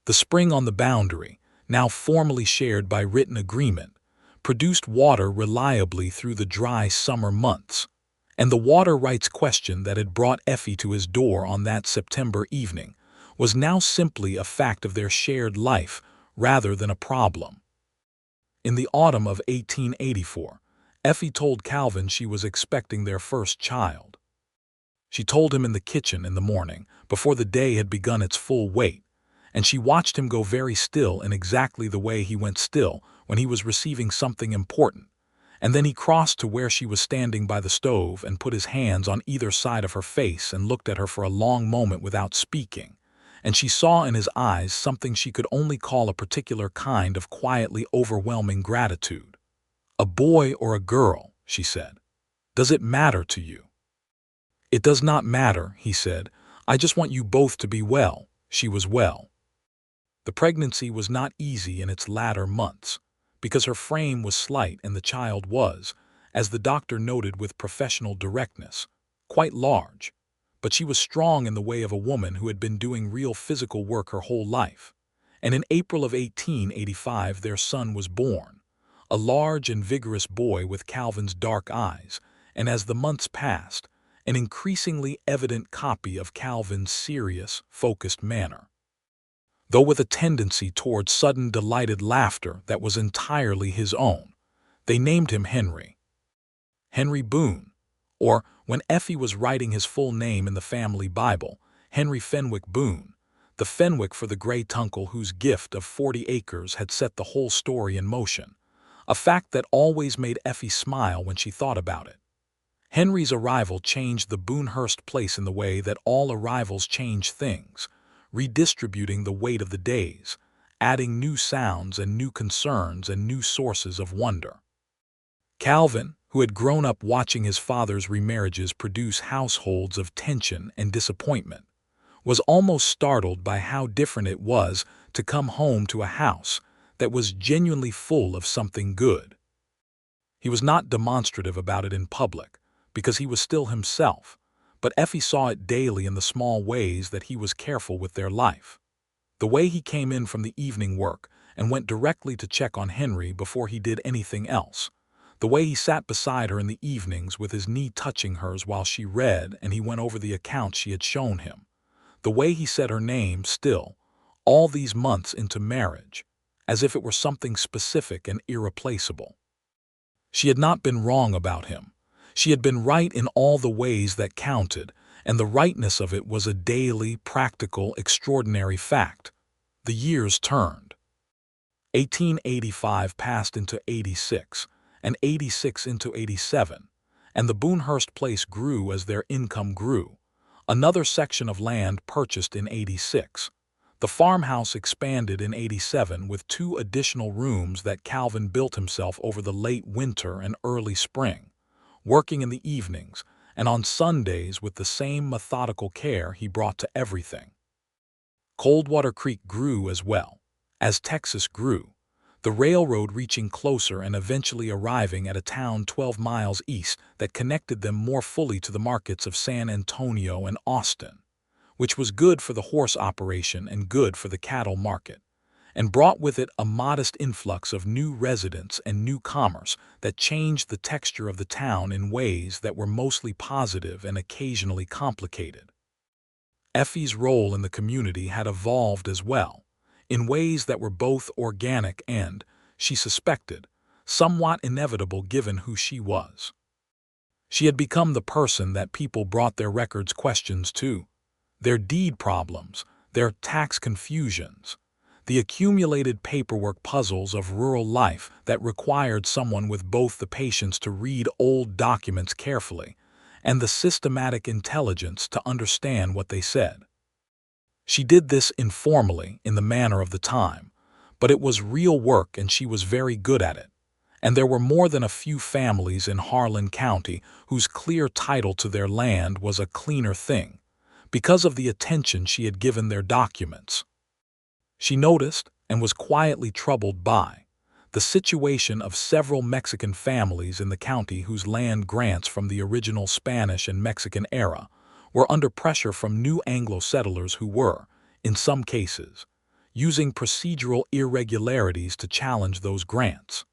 The spring on the boundary, now formally shared by written agreement, produced water reliably through the dry summer months, and the water rights question that had brought Effie to his door on that September evening was now simply a fact of their shared life rather than a problem. In the autumn of 1884, Effie told Calvin she was expecting their first child. She told him in the kitchen in the morning, before the day had begun its full weight, and she watched him go very still in exactly the way he went still when he was receiving something important, and then he crossed to where she was standing by the stove and put his hands on either side of her face and looked at her for a long moment without speaking, and she saw in his eyes something she could only call a particular kind of quietly overwhelming gratitude. "A boy or a girl," she said. "Does it matter to you?" "It does not matter," he said. "I just want you both to be well." She was well. The pregnancy was not easy in its latter months, because her frame was slight and the child was, as the doctor noted with professional directness, quite large, but she was strong in the way of a woman who had been doing real physical work her whole life, and in April of 1885 their son was born, a large and vigorous boy with Calvin's dark eyes, and as the months passed, an increasingly evident copy of Calvin's serious, focused manner, though with a tendency toward sudden delighted laughter that was entirely his own. They named him Henry. Henry Boone, or, when Effie was writing his full name in the family Bible, Henry Fenwick Boone, the Fenwick for the great uncle whose gift of 40 acres had set the whole story in motion, a fact that always made Effie smile when she thought about it. Henry's arrival changed the Boone Hurst place in the way that all arrivals change things, redistributing the weight of the days, adding new sounds and new concerns and new sources of wonder. Calvin, who had grown up watching his father's remarriages produce households of tension and disappointment, was almost startled by how different it was to come home to a house that was genuinely full of something good. He was not demonstrative about it in public, because he was still himself, but Effie saw it daily in the small ways that he was careful with their life. The way he came in from the evening work and went directly to check on Henry before he did anything else. The way he sat beside her in the evenings with his knee touching hers while she read and he went over the account she had shown him. The way he said her name still, all these months into marriage, as if it were something specific and irreplaceable. She had not been wrong about him. She had been right in all the ways that counted, and the rightness of it was a daily, practical, extraordinary fact. The years turned. 1885 passed into 86, and 86 into 87, and the Boone Hurst place grew as their income grew. Another section of land purchased in 86. The farmhouse expanded in 87 with 2 additional rooms that Calvin built himself over the late winter and early spring, working in the evenings and on Sundays with the same methodical care he brought to everything. Coldwater Creek grew as well, as Texas grew, the railroad reaching closer and eventually arriving at a town 12 miles east that connected them more fully to the markets of San Antonio and Austin, which was good for the horse operation and good for the cattle market, and brought with it a modest influx of new residents and new commerce that changed the texture of the town in ways that were mostly positive and occasionally complicated. Effie's role in the community had evolved as well, in ways that were both organic and, she suspected, somewhat inevitable given who she was. She had become the person that people brought their records questions to, their deed problems, their tax confusions, the accumulated paperwork puzzles of rural life that required someone with both the patience to read old documents carefully and the systematic intelligence to understand what they said. She did this informally in the manner of the time, but it was real work and she was very good at it. And there were more than a few families in Harlan County whose clear title to their land was a cleaner thing, because of the attention she had given their documents. She noticed, and was quietly troubled by, the situation of several Mexican families in the county whose land grants from the original Spanish and Mexican era were under pressure from new Anglo settlers who were, in some cases, using procedural irregularities to challenge those grants.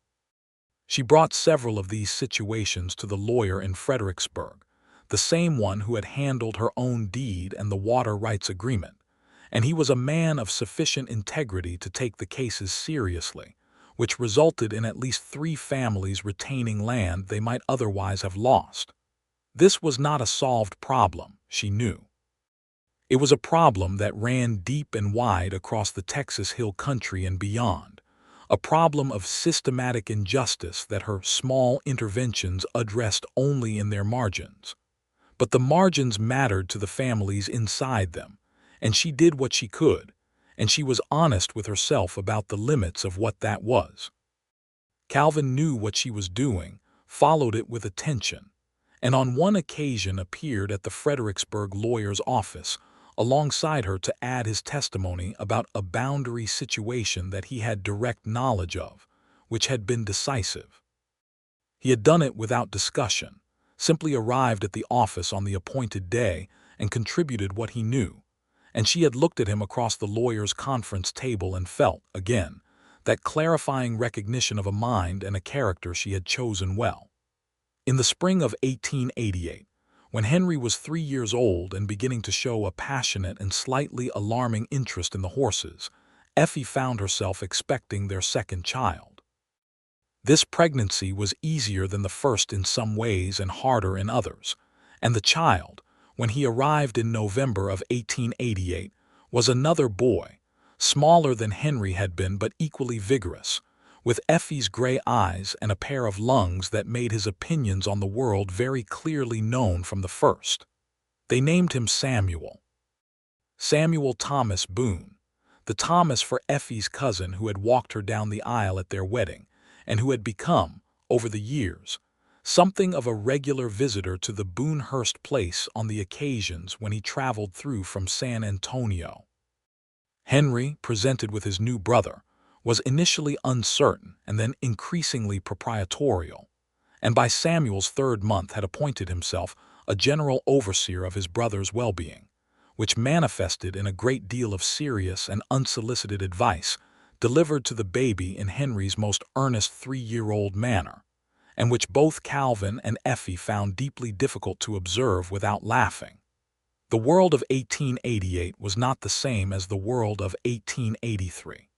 She brought several of these situations to the lawyer in Fredericksburg, the same one who had handled her own deed and the water rights agreement, and he was a man of sufficient integrity to take the cases seriously, which resulted in at least 3 families retaining land they might otherwise have lost. This was not a solved problem, she knew. It was a problem that ran deep and wide across the Texas Hill Country and beyond, a problem of systematic injustice that her small interventions addressed only in their margins. But the margins mattered to the families inside them, and she did what she could, and she was honest with herself about the limits of what that was. Calvin knew what she was doing, followed it with attention, and on one occasion appeared at the Fredericksburg lawyer's office alongside her to add his testimony about a boundary situation that he had direct knowledge of, which had been decisive. He had done it without discussion, simply arrived at the office on the appointed day and contributed what he knew, and she had looked at him across the lawyer's conference table and felt, again, that clarifying recognition of a mind and a character she had chosen well. In the spring of 1888, when Henry was 3 years old and beginning to show a passionate and slightly alarming interest in the horses, Effie found herself expecting their second child. This pregnancy was easier than the first in some ways and harder in others, and the child, when he arrived in November of 1888, was another boy, smaller than Henry had been but equally vigorous, with Effie's gray eyes and a pair of lungs that made his opinions on the world very clearly known from the first. They named him Samuel. Samuel Thomas Boone, the Thomas for Effie's cousin who had walked her down the aisle at their wedding, and who had become, over the years, something of a regular visitor to the Boone Hurst place on the occasions when he traveled through from San Antonio. Henry, presented with his new brother, was initially uncertain and then increasingly proprietorial, and by Samuel's third month had appointed himself a general overseer of his brother's well-being, which manifested in a great deal of serious and unsolicited advice delivered to the baby in Henry's most earnest 3-year-old manner, and which both Calvin and Effie found deeply difficult to observe without laughing. The world of 1888 was not the same as the world of 1883.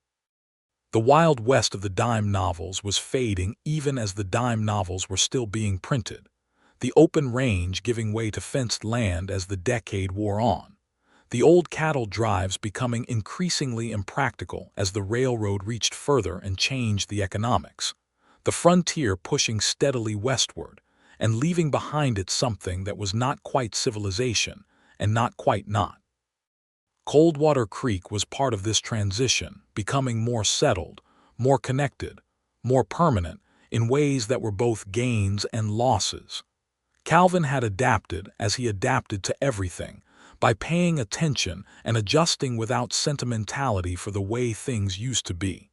The Wild West of the dime novels was fading even as the dime novels were still being printed, the open range giving way to fenced land as the decade wore on, the old cattle drives becoming increasingly impractical as the railroad reached further and changed the economics, the frontier pushing steadily westward and leaving behind it something that was not quite civilization and not quite not. Coldwater Creek was part of this transition, becoming more settled, more connected, more permanent in ways that were both gains and losses. Calvin had adapted as he adapted to everything, by paying attention and adjusting without sentimentality for the way things used to be.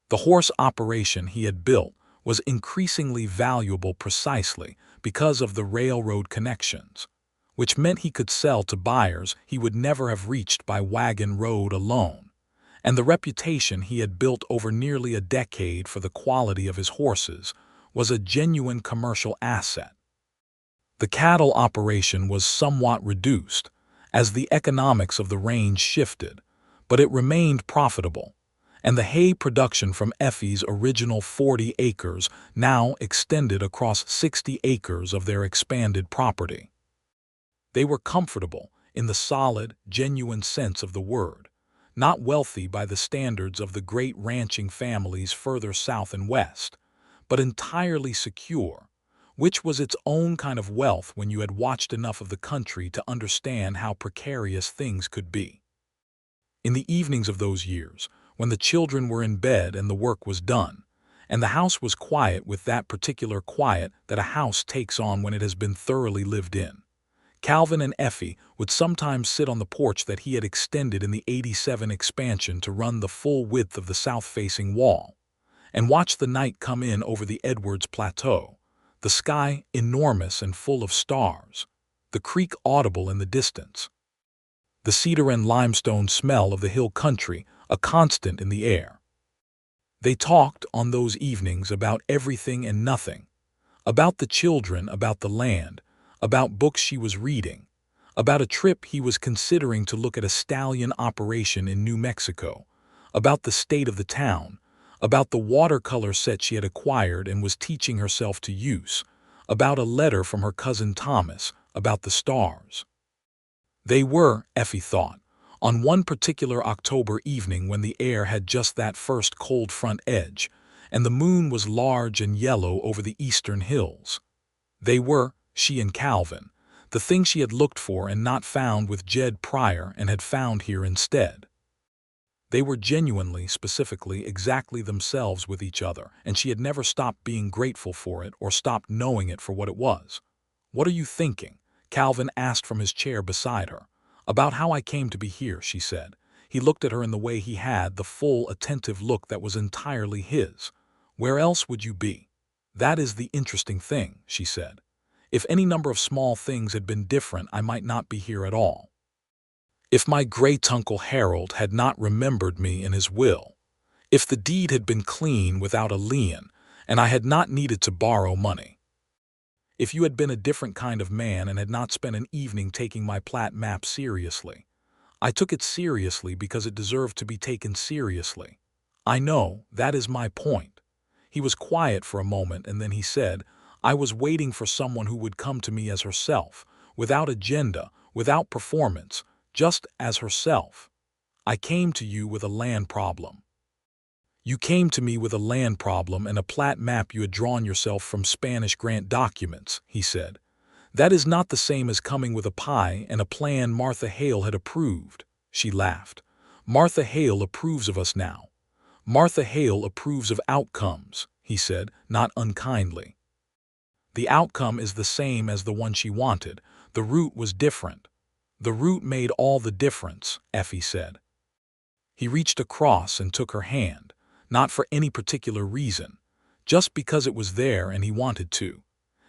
The horse operation he had built was increasingly valuable precisely because of the railroad connections, which meant he could sell to buyers he would never have reached by wagon road alone, and the reputation he had built over nearly a decade for the quality of his horses was a genuine commercial asset. The cattle operation was somewhat reduced as the economics of the range shifted, but it remained profitable, and the hay production from Effie's original 40 acres now extended across 60 acres of their expanded property. They were comfortable in the solid, genuine sense of the word, not wealthy by the standards of the great ranching families further south and west, but entirely secure, which was its own kind of wealth when you had watched enough of the country to understand how precarious things could be. In the evenings of those years, when the children were in bed and the work was done, and the house was quiet with that particular quiet that a house takes on when it has been thoroughly lived in, Calvin and Effie would sometimes sit on the porch that he had extended in the '87 expansion to run the full width of the south-facing wall, and watch the night come in over the Edwards Plateau, the sky enormous and full of stars, the creek audible in the distance, the cedar and limestone smell of the hill country a constant in the air. They talked on those evenings about everything and nothing, about the children, about the land, about books she was reading, about a trip he was considering to look at a stallion operation in New Mexico, about the state of the town, about the watercolor set she had acquired and was teaching herself to use, about a letter from her cousin Thomas, about the stars. They were, Effie thought, on one particular October evening when the air had just that first cold front edge, and the moon was large and yellow over the eastern hills. They were, she and Calvin, the thing she had looked for and not found with Jed prior and had found here instead. They were genuinely, specifically, exactly themselves with each other, and she had never stopped being grateful for it or stopped knowing it for what it was. "What are you thinking?" Calvin asked from his chair beside her. "About how I came to be here," she said. He looked at her in the way he had, the full, attentive look that was entirely his. "Where else would you be?" "That is the interesting thing," she said. "If any number of small things had been different, I might not be here at all. If my great-uncle Harold had not remembered me in his will, if the deed had been clean without a lien, and I had not needed to borrow money. If you had been a different kind of man and had not spent an evening taking my plat map seriously. I took it seriously because it deserved to be taken seriously. I know, that is my point." He was quiet for a moment and then he said, "I was waiting for someone who would come to me as herself, without agenda, without performance, just as herself. I came to you with a land problem." You came to me with a land problem and a plat map you had drawn yourself from Spanish grant documents, he said. That is not the same as coming with a pie and a plan Martha Hale had approved. She laughed. Martha Hale approves of us now. Martha Hale approves of outcomes, he said, not unkindly. The outcome is the same as the one she wanted. The route was different. The route made all the difference, Effie said. He reached across and took her hand, not for any particular reason, just because it was there and he wanted to.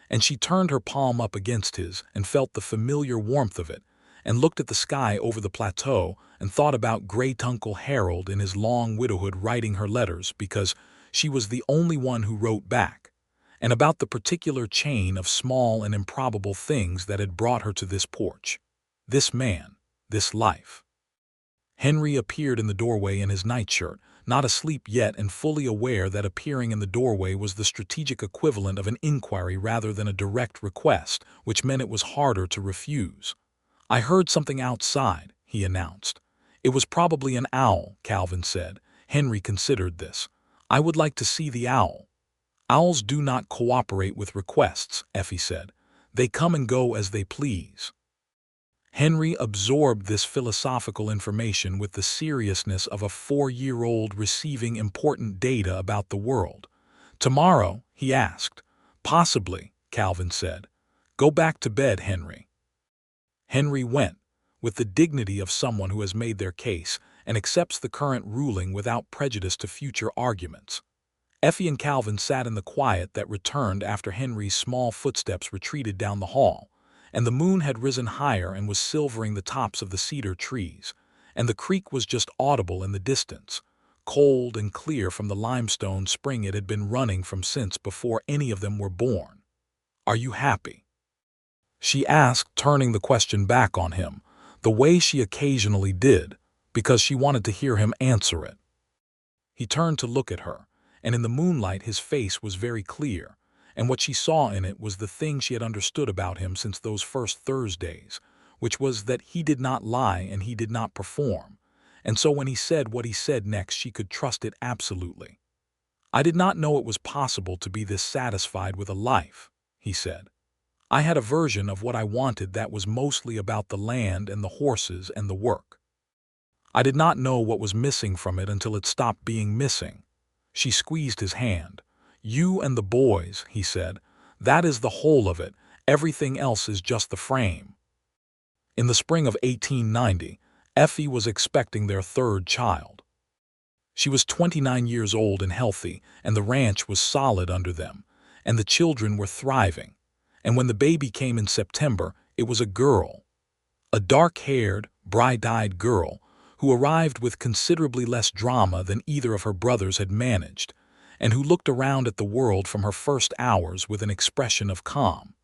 And she turned her palm up against his and felt the familiar warmth of it, and looked at the sky over the plateau and thought about great Uncle Harold in his long widowhood writing her letters because she was the only one who wrote back, and about the particular chain of small and improbable things that had brought her to this porch, this man, this life. Henry appeared in the doorway in his nightshirt, not asleep yet and fully aware that appearing in the doorway was the strategic equivalent of an inquiry rather than a direct request, which meant it was harder to refuse. I heard something outside, he announced. It was probably an owl, Calvin said. Henry considered this. I would like to see the owl. Owls do not cooperate with requests, Effie said. They come and go as they please. Henry absorbed this philosophical information with the seriousness of a 4-year-old receiving important data about the world. Tomorrow, he asked. Possibly, Calvin said. Go back to bed, Henry. Henry went, with the dignity of someone who has made their case and accepts the current ruling without prejudice to future arguments. Effie and Calvin sat in the quiet that returned after Henry's small footsteps retreated down the hall, and the moon had risen higher and was silvering the tops of the cedar trees, and the creek was just audible in the distance, cold and clear from the limestone spring it had been running from since before any of them were born. Are you happy? She asked, turning the question back on him, the way she occasionally did, because she wanted to hear him answer it. He turned to look at her, and in the moonlight his face was very clear, and what she saw in it was the thing she had understood about him since those first Thursdays, which was that he did not lie and he did not perform, and so when he said what he said next she could trust it absolutely. I did not know it was possible to be this satisfied with a life, he said. I had a version of what I wanted that was mostly about the land and the horses and the work. I did not know what was missing from it until it stopped being missing. She squeezed his hand. You and the boys, he said. That is the whole of it. Everything else is just the frame. In the spring of 1890, Effie was expecting their third child. She was 29 years old and healthy, and the ranch was solid under them, and the children were thriving. And when the baby came in September, it was a girl. A dark-haired, bright-eyed girl who arrived with considerably less drama than either of her brothers had managed, and who looked around at the world from her first hours with an expression of calm,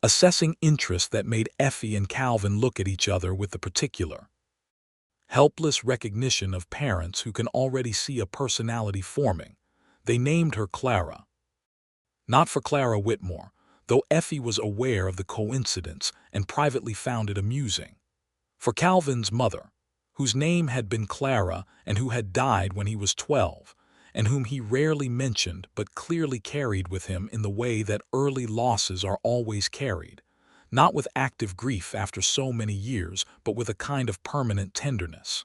assessing interest that made Effie and Calvin look at each other with the particular, helpless recognition of parents who can already see a personality forming. They named her Clara. Not for Clara Whitmore, though Effie was aware of the coincidence and privately found it amusing. For Calvin's mother, whose name had been Clara and who had died when he was 12, and whom he rarely mentioned but clearly carried with him in the way that early losses are always carried, not with active grief after so many years, but with a kind of permanent tenderness.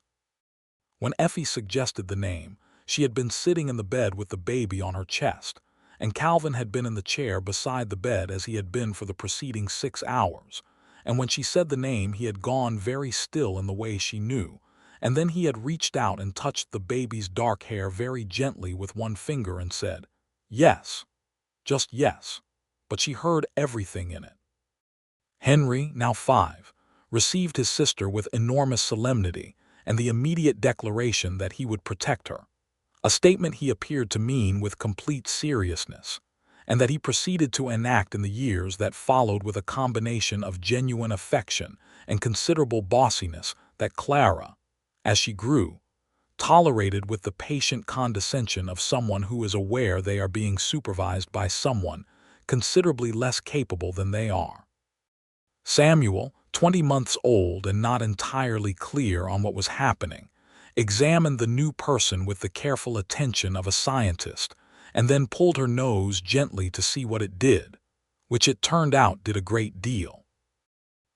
When Effie suggested the name, she had been sitting in the bed with the baby on her chest, and Calvin had been in the chair beside the bed as he had been for the preceding 6 hours, and when she said the name he had gone very still in the way she knew, and then he had reached out and touched the baby's dark hair very gently with one finger and said, yes, just yes, but she heard everything in it. Henry, now 5, received his sister with enormous solemnity and the immediate declaration that he would protect her, a statement he appeared to mean with complete seriousness, and that he proceeded to enact in the years that followed with a combination of genuine affection and considerable bossiness that Clara, as she grew, tolerated with the patient condescension of someone who is aware they are being supervised by someone considerably less capable than they are. Samuel, 20 months old and not entirely clear on what was happening, examined the new person with the careful attention of a scientist, and then pulled her nose gently to see what it did, which it turned out did a great deal.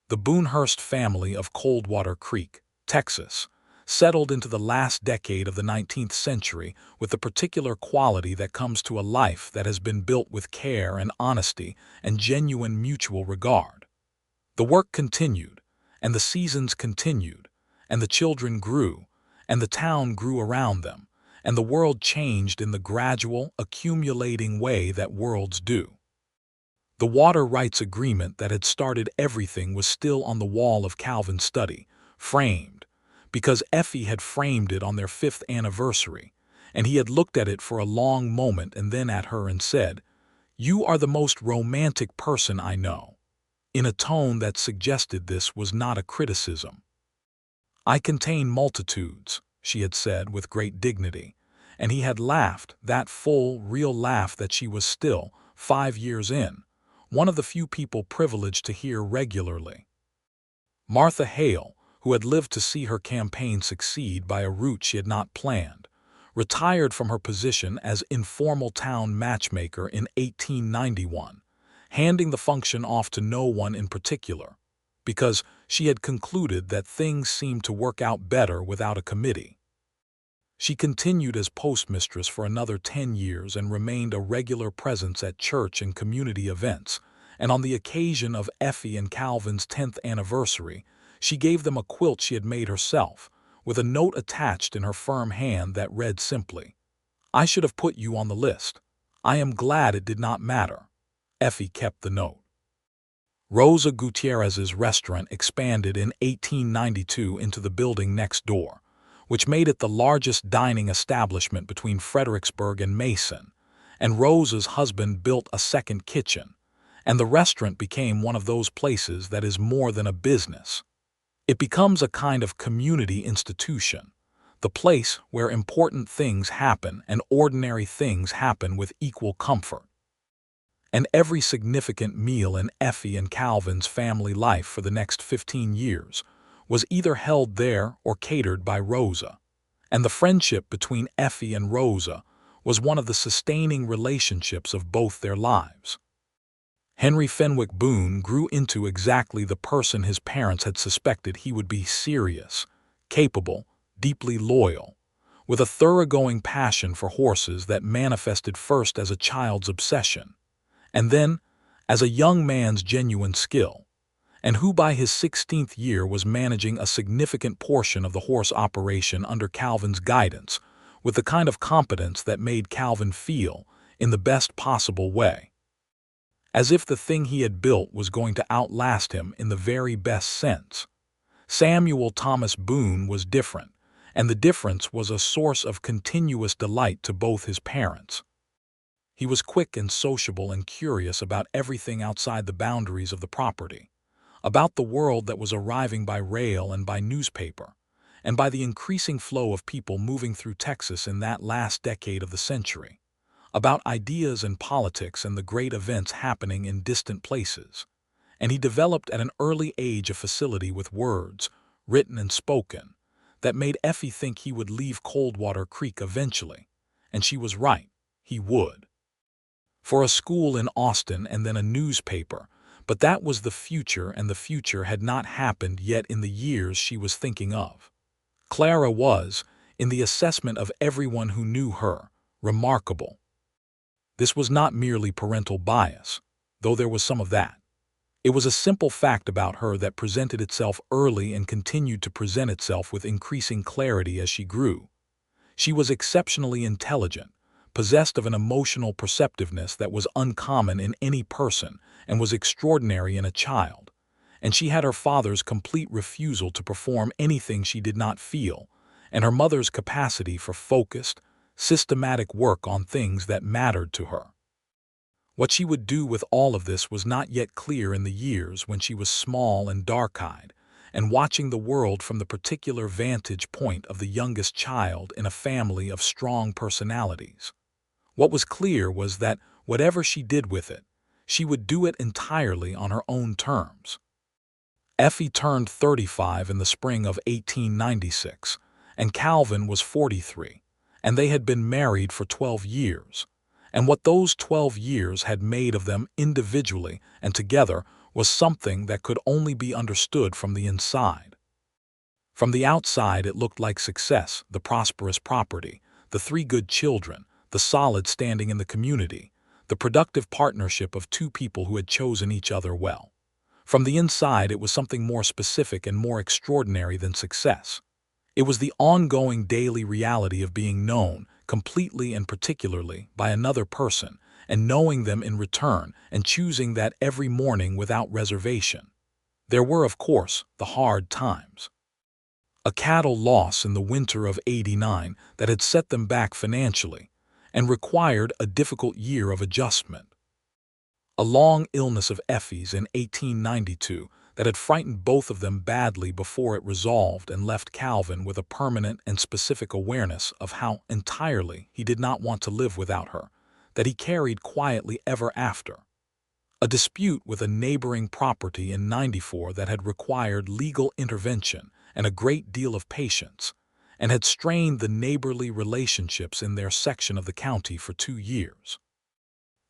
The Boone Hurst family of Coldwater Creek, Texas, settled into the last decade of the 19th century with the particular quality that comes to a life that has been built with care and honesty and genuine mutual regard. The work continued, and the seasons continued, and the children grew, and the town grew around them, and the world changed in the gradual, accumulating way that worlds do. The water rights agreement that had started everything was still on the wall of Calvin's study, framed, because Effie had framed it on their 5th anniversary, and he had looked at it for a long moment and then at her and said, "You are the most romantic person I know," in a tone that suggested this was not a criticism. "I contain multitudes," she had said with great dignity, and he had laughed, that full, real laugh that she was still, 5 years in, one of the few people privileged to hear regularly. Martha Hale, who had lived to see her campaign succeed by a route she had not planned, retired from her position as informal town matchmaker in 1891, handing the function off to no one in particular, because she had concluded that things seemed to work out better without a committee. She continued as postmistress for another 10 years and remained a regular presence at church and community events, and on the occasion of Effie and Calvin's 10th anniversary, she gave them a quilt she had made herself, with a note attached in her firm hand that read simply, "I should have put you on the list. I am glad it did not matter." Effie kept the note. Rosa Gutierrez's restaurant expanded in 1892 into the building next door, which made it the largest dining establishment between Fredericksburg and Mason, and Rosa's husband built a second kitchen, and the restaurant became one of those places that is more than a business. It becomes a kind of community institution, the place where important things happen and ordinary things happen with equal comfort. And every significant meal in Effie and Calvin's family life for the next 15 years was either held there or catered by Rosa, and the friendship between Effie and Rosa was one of the sustaining relationships of both their lives. Henry Fenwick Boone grew into exactly the person his parents had suspected he would be: serious, capable, deeply loyal, with a thoroughgoing passion for horses that manifested first as a child's obsession, and then as a young man's genuine skill, and who by his 16th year was managing a significant portion of the horse operation under Calvin's guidance, with the kind of competence that made Calvin feel, in the best possible way, as if the thing he had built was going to outlast him in the very best sense. Samuel Thomas Boone was different, and the difference was a source of continuous delight to both his parents. He was quick and sociable and curious about everything outside the boundaries of the property, about the world that was arriving by rail and by newspaper, and by the increasing flow of people moving through Texas in that last decade of the century, about ideas and politics and the great events happening in distant places. And he developed at an early age a facility with words, written and spoken, that made Effie think he would leave Coldwater Creek eventually, and she was right, he would. For a school in Austin and then a newspaper, but that was the future, and the future had not happened yet in the years she was thinking of. Clara was, in the assessment of everyone who knew her, remarkable. This was not merely parental bias, though there was some of that. It was a simple fact about her that presented itself early and continued to present itself with increasing clarity as she grew. She was exceptionally intelligent, possessed of an emotional perceptiveness that was uncommon in any person and was extraordinary in a child, and she had her father's complete refusal to perform anything she did not feel, and her mother's capacity for focused, systematic work on things that mattered to her. What she would do with all of this was not yet clear in the years when she was small and dark-eyed, and watching the world from the particular vantage point of the youngest child in a family of strong personalities. What was clear was that whatever she did with it, she would do it entirely on her own terms. Effie turned 35 in the spring of 1896, and Calvin was 43, and they had been married for 12 years. And what those 12 years had made of them individually and together was something that could only be understood from the inside. From the outside, it looked like success, the prosperous property, the 3 good children, the solid standing in the community, the productive partnership of 2 people who had chosen each other well. From the inside, it was something more specific and more extraordinary than success. It was the ongoing daily reality of being known, completely and particularly, by another person, and knowing them in return, and choosing that every morning without reservation. There were, of course, the hard times. A cattle loss in the winter of '89 that had set them back financially, and required a difficult year of adjustment. A long illness of Effie's in 1892 that had frightened both of them badly before it resolved and left Calvin with a permanent and specific awareness of how entirely he did not want to live without her, that he carried quietly ever after. A dispute with a neighboring property in '94 that had required legal intervention and a great deal of patience, and had strained the neighborly relationships in their section of the county for 2 years.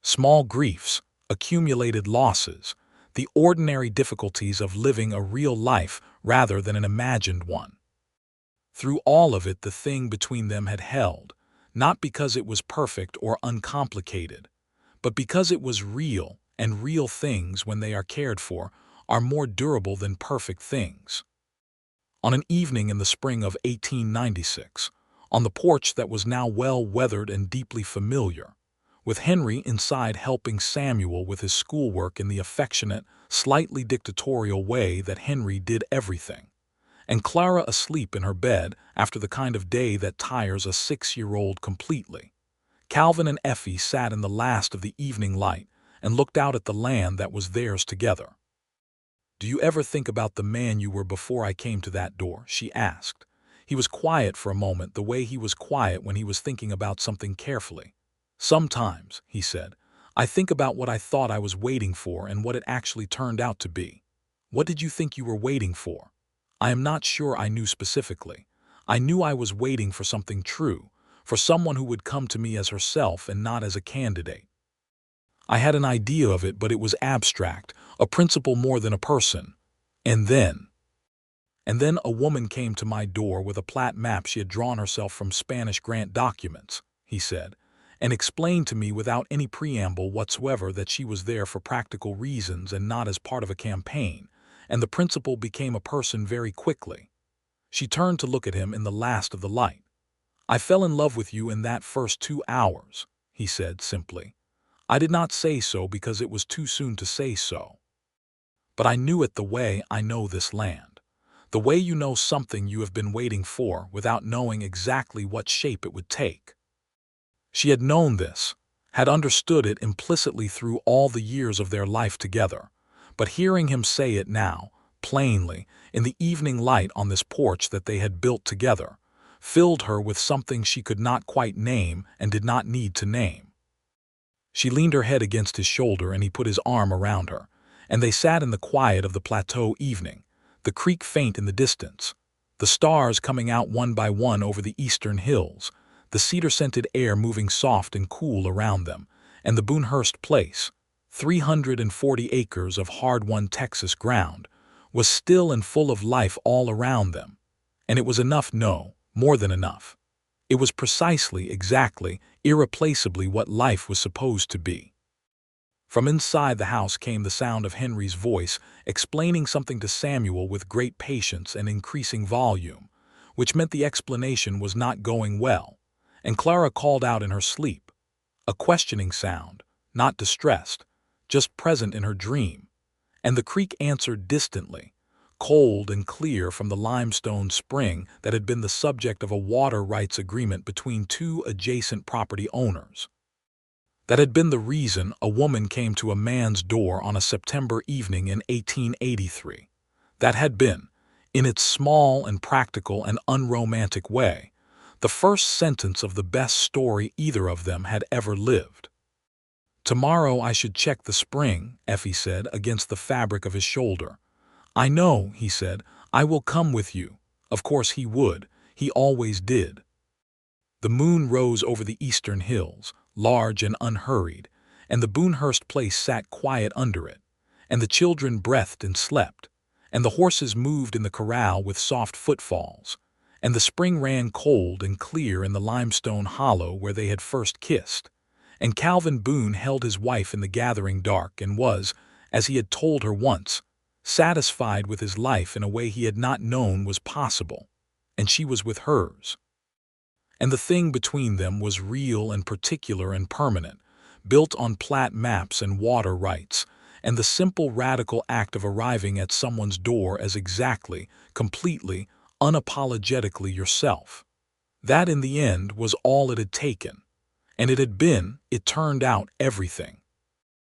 Small griefs, accumulated losses, the ordinary difficulties of living a real life rather than an imagined one. Through all of it, the thing between them had held, not because it was perfect or uncomplicated, but because it was real, and real things, when they are cared for, are more durable than perfect things. On an evening in the spring of 1896, on the porch that was now well weathered and deeply familiar, with Henry inside helping Samuel with his schoolwork in the affectionate, slightly dictatorial way that Henry did everything, and Clara asleep in her bed after the kind of day that tires a 6-year-old completely, Calvin and Effie sat in the last of the evening light and looked out at the land that was theirs together. "Do you ever think about the man you were before I came to that door?" she asked. He was quiet for a moment, the way he was quiet when he was thinking about something carefully. "Sometimes," he said, "I think about what I thought I was waiting for and what it actually turned out to be." "What did you think you were waiting for?" "I am not sure I knew specifically. I knew I was waiting for something true, for someone who would come to me as herself and not as a candidate. I had an idea of it, but it was abstract, a principle more than a person. And then a woman came to my door with a plat map she had drawn herself from Spanish grant documents," he said, "and explained to me without any preamble whatsoever that she was there for practical reasons and not as part of a campaign, and the principal became a person very quickly." She turned to look at him in the last of the light. "I fell in love with you in that first 2 hours," he said simply. "I did not say so because it was too soon to say so. But I knew it the way I know this land, the way you know something you have been waiting for without knowing exactly what shape it would take." She had known this, had understood it implicitly through all the years of their life together, but hearing him say it now, plainly, in the evening light on this porch that they had built together, filled her with something she could not quite name and did not need to name. She leaned her head against his shoulder and he put his arm around her, and they sat in the quiet of the plateau evening, the creek faint in the distance, the stars coming out one by one over the eastern hills, the cedar-scented air moving soft and cool around them, and the Boone Hurst place, 340 acres of hard-won Texas ground, was still and full of life all around them. And it was enough, no, more than enough. It was precisely, exactly, irreplaceably what life was supposed to be. From inside the house came the sound of Henry's voice explaining something to Samuel with great patience and increasing volume, which meant the explanation was not going well, and Clara called out in her sleep, a questioning sound, not distressed, just present in her dream, and the creek answered distantly, cold and clear from the limestone spring that had been the subject of a water rights agreement between 2 adjacent property owners. That had been the reason a woman came to a man's door on a September evening in 1883. That had been, in its small and practical and unromantic way, the first sentence of the best story either of them had ever lived. "Tomorrow I should check the spring," Effie said against the fabric of his shoulder. "I know," he said, "I will come with you." Of course he would. He always did. The moon rose over the eastern hills, large and unhurried, and the Boonehurst place sat quiet under it, and the children breathed and slept, and the horses moved in the corral with soft footfalls, and the spring ran cold and clear in the limestone hollow where they had first kissed, and Calvin Boone held his wife in the gathering dark and was, as he had told her once, satisfied with his life in a way he had not known was possible, and she was with hers. And the thing between them was real and particular and permanent, built on plat maps and water rights, and the simple radical act of arriving at someone's door as exactly, completely, unapologetically yourself. That in the end was all it had taken. And it turned out everything.